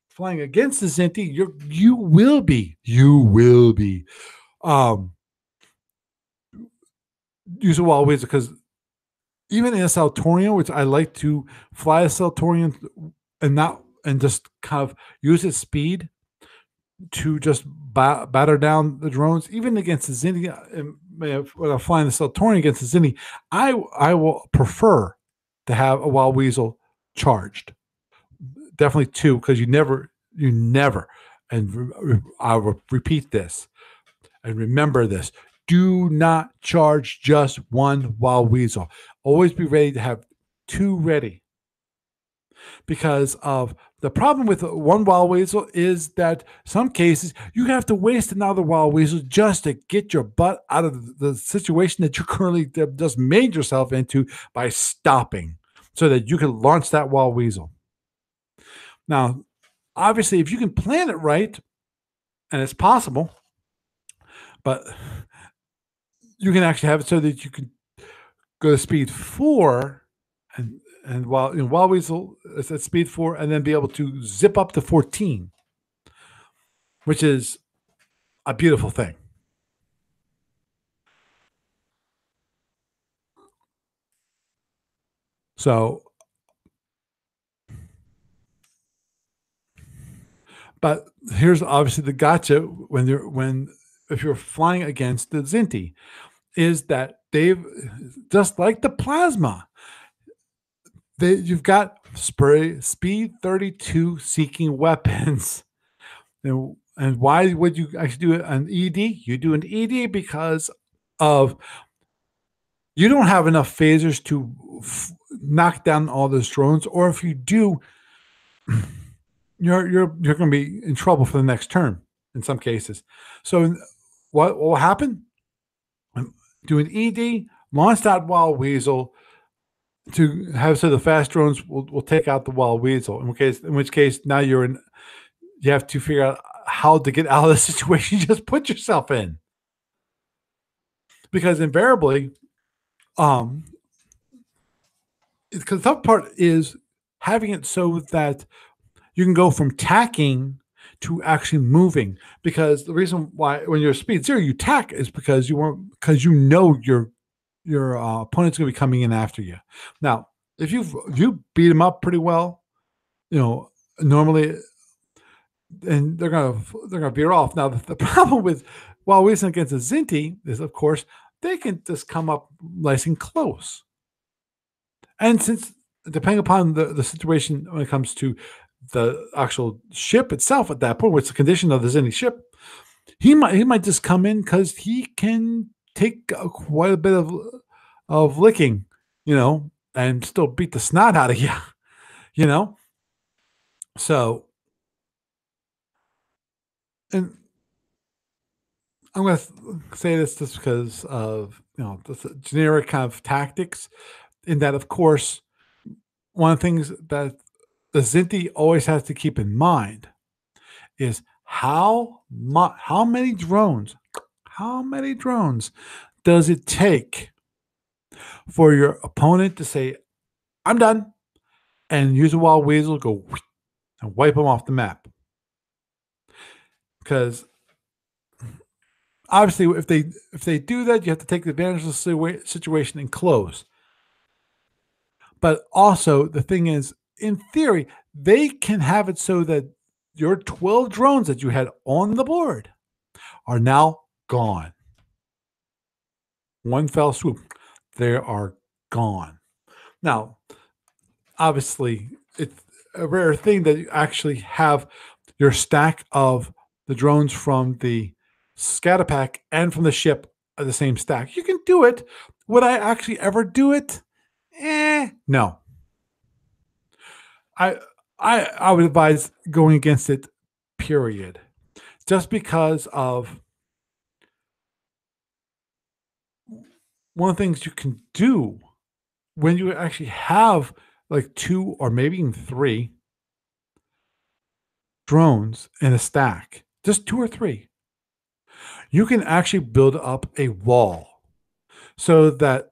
flying against the Zinti, you will be um use a wild wizard because even in a Saltorian, which I like to fly a Saltorian and just kind of use its speed to just batter down the drones, even against the Zinni. When I'm flying the Saltorian against the Zinni, I will prefer to have a Wild Weasel charged. Definitely two, because you never, and I will repeat this and remember this: do not charge just one Wild Weasel. Always be ready to have two ready because of the problem with one wild weasel is that some cases you have to waste another wild weasel just to get your butt out of the situation that you currently just made yourself into by stopping so that you can launch that wild weasel. Now, obviously, if you can plan it right, and it's possible, but you can actually have it so that you can go to speed 4 and while wild weasel is at speed 4 and then be able to zip up to 14, which is a beautiful thing. So, but here's obviously the gotcha when if you're flying against the Zinti, is that they've just like the plasma, you've got spray speed 32 seeking weapons. And why would you actually do an ED? You do an ED because of you don't have enough phasers to knock down all those drones, or if you do, you're going to be in trouble for the next turn in some cases. So what will happen? Do an ED, launch that wild weasel to have so the fast drones will take out the wild weasel. In which case now you have to figure out how to get out of the situation you just put yourself in. Because invariably, um, because the tough part is having it so that you can go from tacking to actually moving. Because the reason why when you're speed 0 you tack is because your opponent's going to be coming in after you. Now, if you beat them up pretty well, normally, and they're gonna veer off. Now, the problem with while we're against a Zinti is, of course, they can just come up nice and close. And since depending upon the situation when it comes to the actual ship itself at that point, what's the condition of the Zinni ship, he might just come in because he can take quite a bit of licking, and still beat the snot out of you, you know. So, and I'm going to say this just because of the generic kind of tactics. In that, of course, one of the things that the Zinti always has to keep in mind is how many drones does it take for your opponent to say, "I'm done," and use a wild weasel, go and wipe them off the map? Because obviously, if they do that, you have to take advantage of the situation and close. But also, the thing is, in theory, they can have it so that your 12 drones that you had on the board are now gone. One fell swoop, they are gone. Now, obviously, it's a rare thing that you actually have your stack of the drones from the scatter pack and from the ship at the same stack. You can do it. Would I actually ever do it? No. I I would advise going against it, period. Just because of one of the things you can do when you actually have like two or maybe even three drones in a stack, just two or three, you can actually build up a wall. so that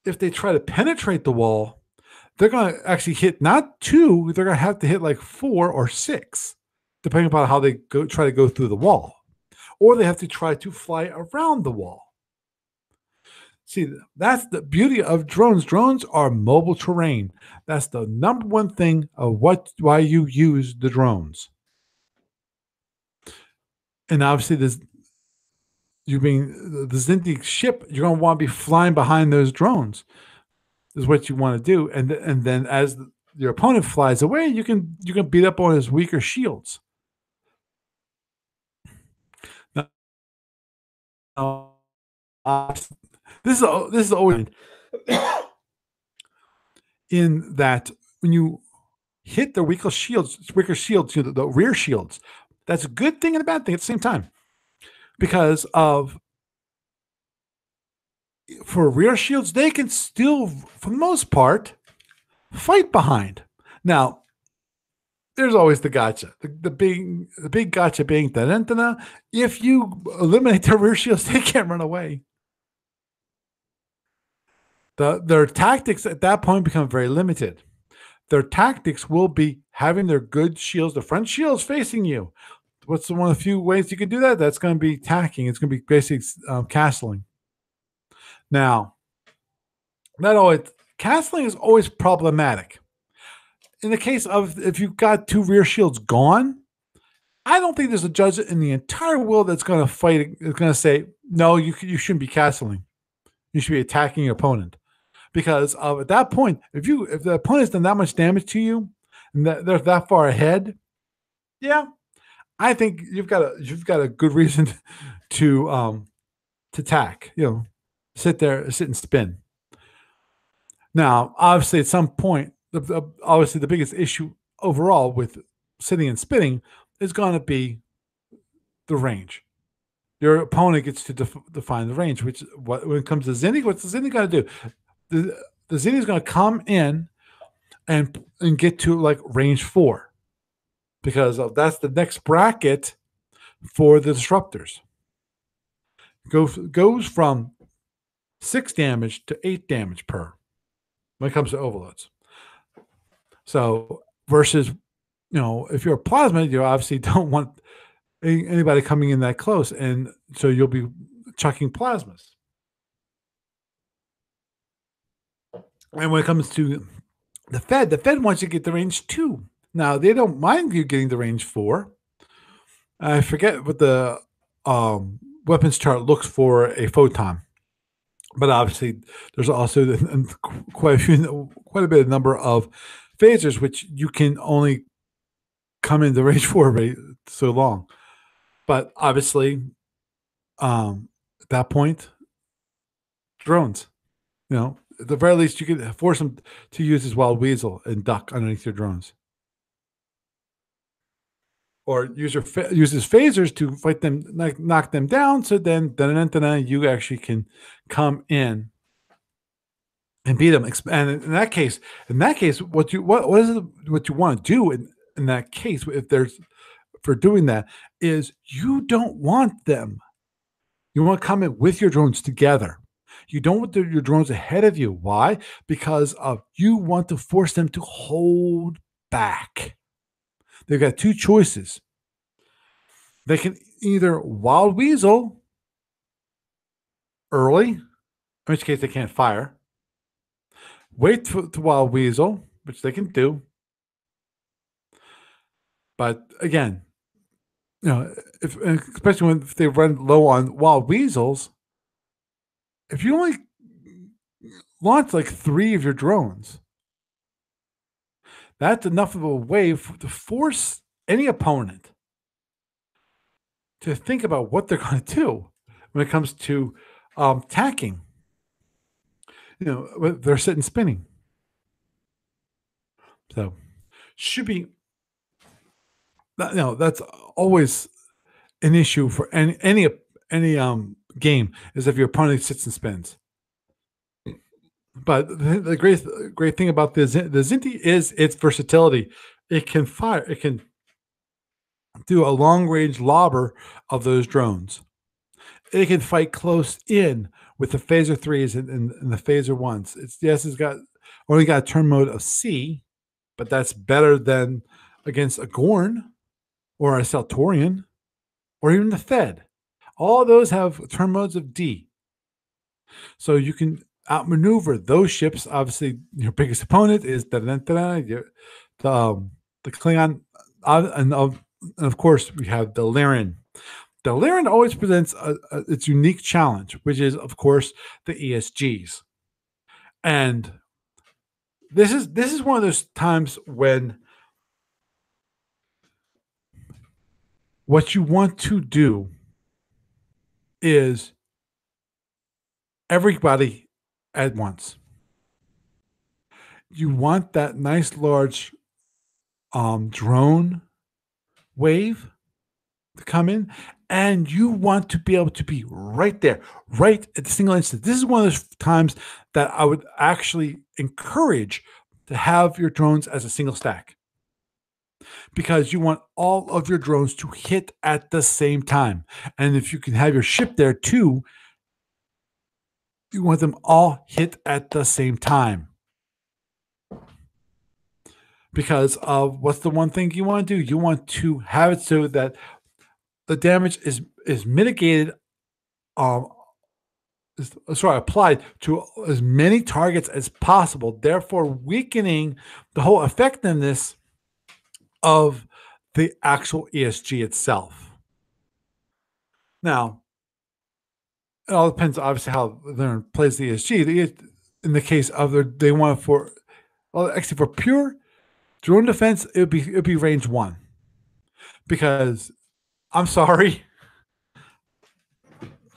if they try to penetrate the wall, they're going to actually hit not two, they're going to have to hit like four or six, depending upon how they try to go through the wall. Or they have to try to fly around the wall. See, that's the beauty of drones. Drones are mobile terrain. That's the number one thing of why you use the drones. And obviously, there's you being the Zinti ship, you're going to want to be flying behind those drones. Is what you want to do, and then as your opponent flies away, you can beat up on his weaker shields. Now, this is always in that when you hit the weaker shields, the rear shields, that's a good thing and a bad thing at the same time, because of for rear shields, they can still, for the most part, fight behind. Now, there's always the gotcha. The big gotcha being that if you eliminate their rear shields, they can't run away. Their tactics at that point become very limited. Their tactics will be having their good shields, the front shields facing you. What's one of the few ways you can do that? That's going to be tacking. It's going to be basically castling. Now, not always castling is always problematic. In the case of if you've got two rear shields gone, I don't think there's a judge in the entire world that's going to fight. It's going to say, no, you shouldn't be castling. You should be attacking your opponent, because at that point, if the opponent's done that much damage to you and they're that far ahead, yeah, I think you've got a good reason to tack. Sit and spin. Now, obviously, at some point, obviously the biggest issue overall with sitting and spinning is going to be the range. Your opponent gets to define the range. When it comes to Zinni, what's the Zinni going to do? The Zinni is going to come in and get to like range 4, because that's the next bracket for the disruptors. Goes from 6 damage to 8 damage per when it comes to overloads. So versus, if you're a plasma, you obviously don't want anybody coming in that close, and so you'll be chucking plasmas. And when it comes to the Fed wants you to get the range 2. Now, they don't mind you getting the range 4. I forget what the weapons chart looks for a photon, but obviously there's also quite a bit of number of phasers which you can only come in the range 4 rate so long. But obviously, at that point, drones. At the very least, you can force them to use his wild weasel and duck underneath your drones, or use his phasers to fight them, knock them down. So then, you actually can come in and beat them. And in that case, what you want to do in that case, if there's for doing that, is you don't want them. You want to come in with your drones together. You don't want your drones ahead of you. Why? Because you want to force them to hold back. They've got 2 choices. They can either wild weasel early, in which case they can't fire. Wait for the wild weasel, which they can do. But again, especially if they run low on wild weasels, if you only launch like 3 of your drones, that's enough of a way to force any opponent to think about what they're going to do when it comes to tacking. They're sitting spinning. So should be, that's always an issue for any game, is if your opponent sits and spins. But the great thing about the Zinti is its versatility. It can fire. It can do a long range lobber of those drones. It can fight close in with the phaser threes and the phaser ones. It's got only got a turn mode of C, but that's better than against a Gorn or a Saltorian or even the Fed. All those have turn modes of D. So you can outmaneuver those ships. Obviously, your biggest opponent is the Klingon, and of course we have the Lyran. The Lyran always presents its unique challenge, which is of course the ESGs, and this is one of those times when what you want to do is everybody at once. You want that nice large drone wave to come in, and you want to be able to be right there, right at the single instant. This is one of those times that I would actually encourage to have your drones as a single stack because you want all of your drones to hit at the same time. And if you can have your ship there too, you want them all hit at the same time. Because of what's the one thing you want to do? You want to have it so that the damage is mitigated, applied to as many targets as possible, therefore weakening the whole effectiveness of the actual ESG itself. Now, it all depends, obviously, how they plays the ESG. In the case of they want actually for pure drone defense, it'd be range 1, because I'm sorry,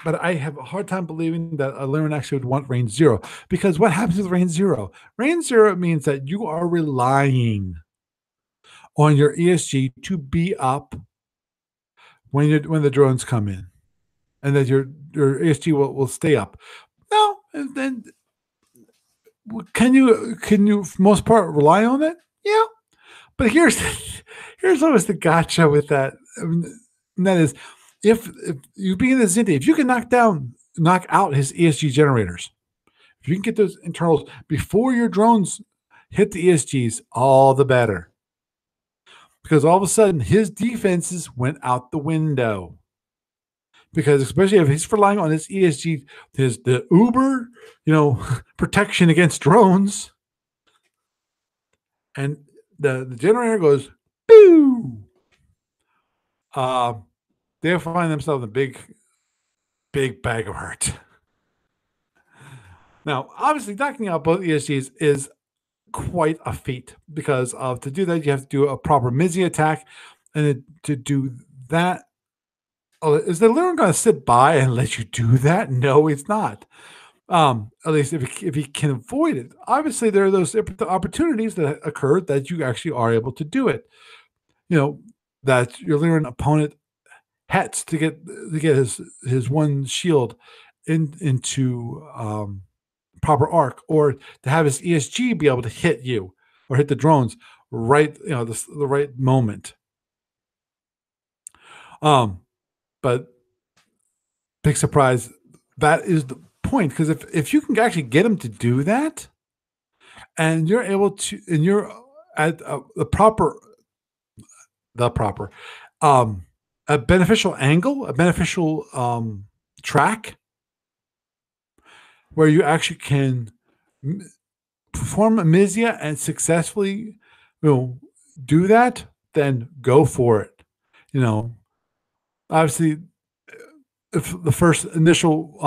but I have a hard time believing that a Lyran actually would want range 0, because what happens with range 0? Range 0 means that you are relying on your ESG to be up when the drones come in, and that your ESG will stay up. Now, and then can you for most part rely on it? Yeah, but here's always the gotcha with that. And that is, if you being the Zinti, if you can knock out his ESG generators, if you can get those internals before your drones hit the ESGs, all the better. Because all of a sudden his defenses went out the window. Because especially if he's relying on his ESG, the Uber, protection against drones, and the generator goes boo. They'll find themselves in a big bag of hurt. Now, obviously, knocking out both ESGs is quite a feat, because to do that, you have to do a proper Mizzy attack. And to do that, is the Lyran going to sit by and let you do that? No, it's not. At least if he can avoid it. Obviously, there are those opportunities that occur that you actually are able to do it. That your Lyran opponent has to get his one shield into proper arc, or to have his ESG be able to hit you or hit the drones right, the right moment. But big surprise, that is the point, because if you can actually get him to do that, and you're able to, and you're at the proper a beneficial angle, a beneficial track, where you actually can perform a Mizia and successfully, do that, then go for it. Obviously, if the first initial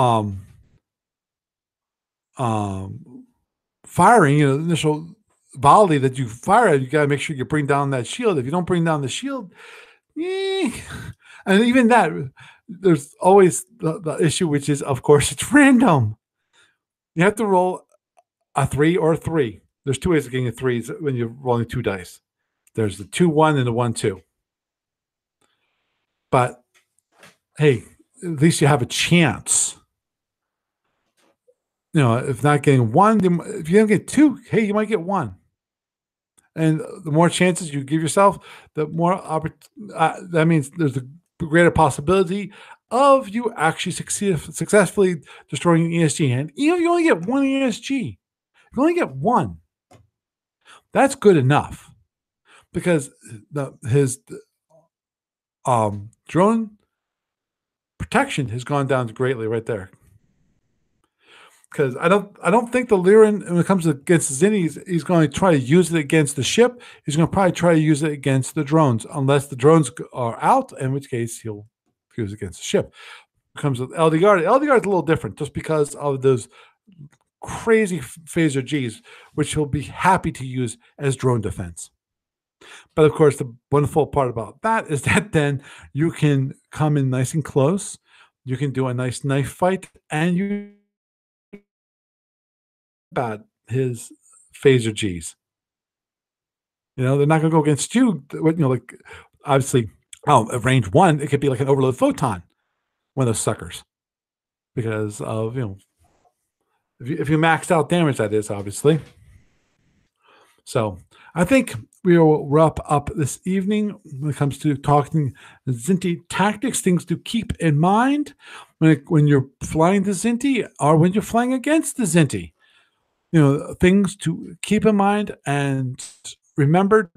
firing, the initial volley that you fire, you got to make sure you bring down that shield. If you don't bring down the shield, and even that, there's always the issue, which is, of course, it's random. You have to roll a 3 or a 3. There's 2 ways of getting a 3 when you're rolling 2 dice. There's the 2-1 and the 1-2. But hey, at least you have a chance. If not getting 1, if you don't get 2, hey, you might get 1. And the more chances you give yourself, the more that means there's a greater possibility of you actually successfully destroying an ESG. And even if you only get one ESG, if you only get one, that's good enough because his drone protection has gone down greatly right there. Because I don't think the Lyran, when it comes against Zinni, he's going to try to use it against the ship. He's going to probably try to use it against the drones, unless the drones are out, in which case he'll use it against the ship. Comes with LDR. LDR is a little different, just because of those crazy phaser Gs, which he'll be happy to use as drone defense. But of course, the wonderful part about that is that then you can come in nice and close. You can do a nice knife fight, and you about his phaser Gs. They're not going to go against you. Like obviously, at range 1, it could be like an overload photon, one of those suckers, because of if you maxed out damage, that is obviously. So I think we will wrap up this evening when it comes to talking Zinti tactics, things to keep in mind when you're flying the Zinti or when you're flying against the Zinti. Things to keep in mind, and remember,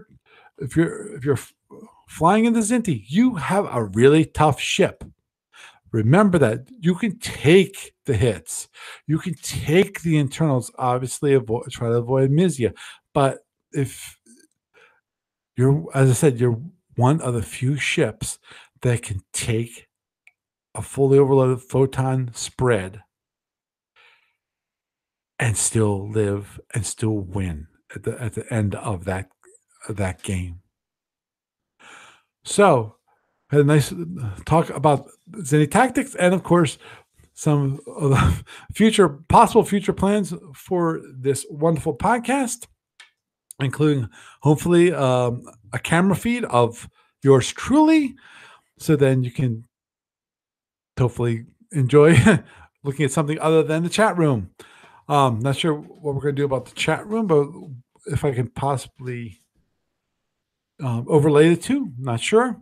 if you're flying in the Zinti, you have a really tough ship. Remember that you can take the hits, you can take the internals. Obviously, try to avoid Mizia, but if as I said, you're one of the few ships that can take a fully overloaded photon spread and still live and still win at the end of that game. So, had a nice talk about Zenny tactics, and of course, some of the possible future plans for this wonderful podcast, including hopefully a camera feed of yours truly, so then you can hopefully enjoy looking at something other than the chat room. Not sure what we're going to do about the chat room, but if I can possibly overlay the two, not sure.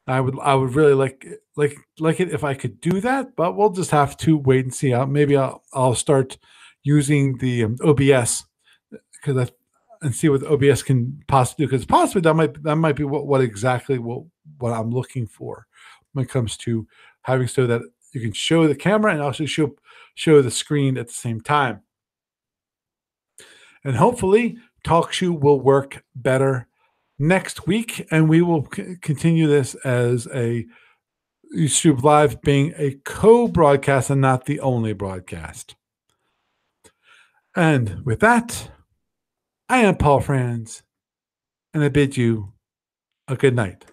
I would really like it if I could do that, but we'll just have to wait and see. Maybe I'll start using the OBS and see what the OBS can possibly do, because possibly that might be what exactly what I'm looking for when it comes to having so that you can show the camera and also show the screen at the same time. And hopefully TalkShoe will work better next week, and we will continue this as a YouTube Live being a co-broadcast and not the only broadcast. And with that, I am Paul Franz, and I bid you a good night.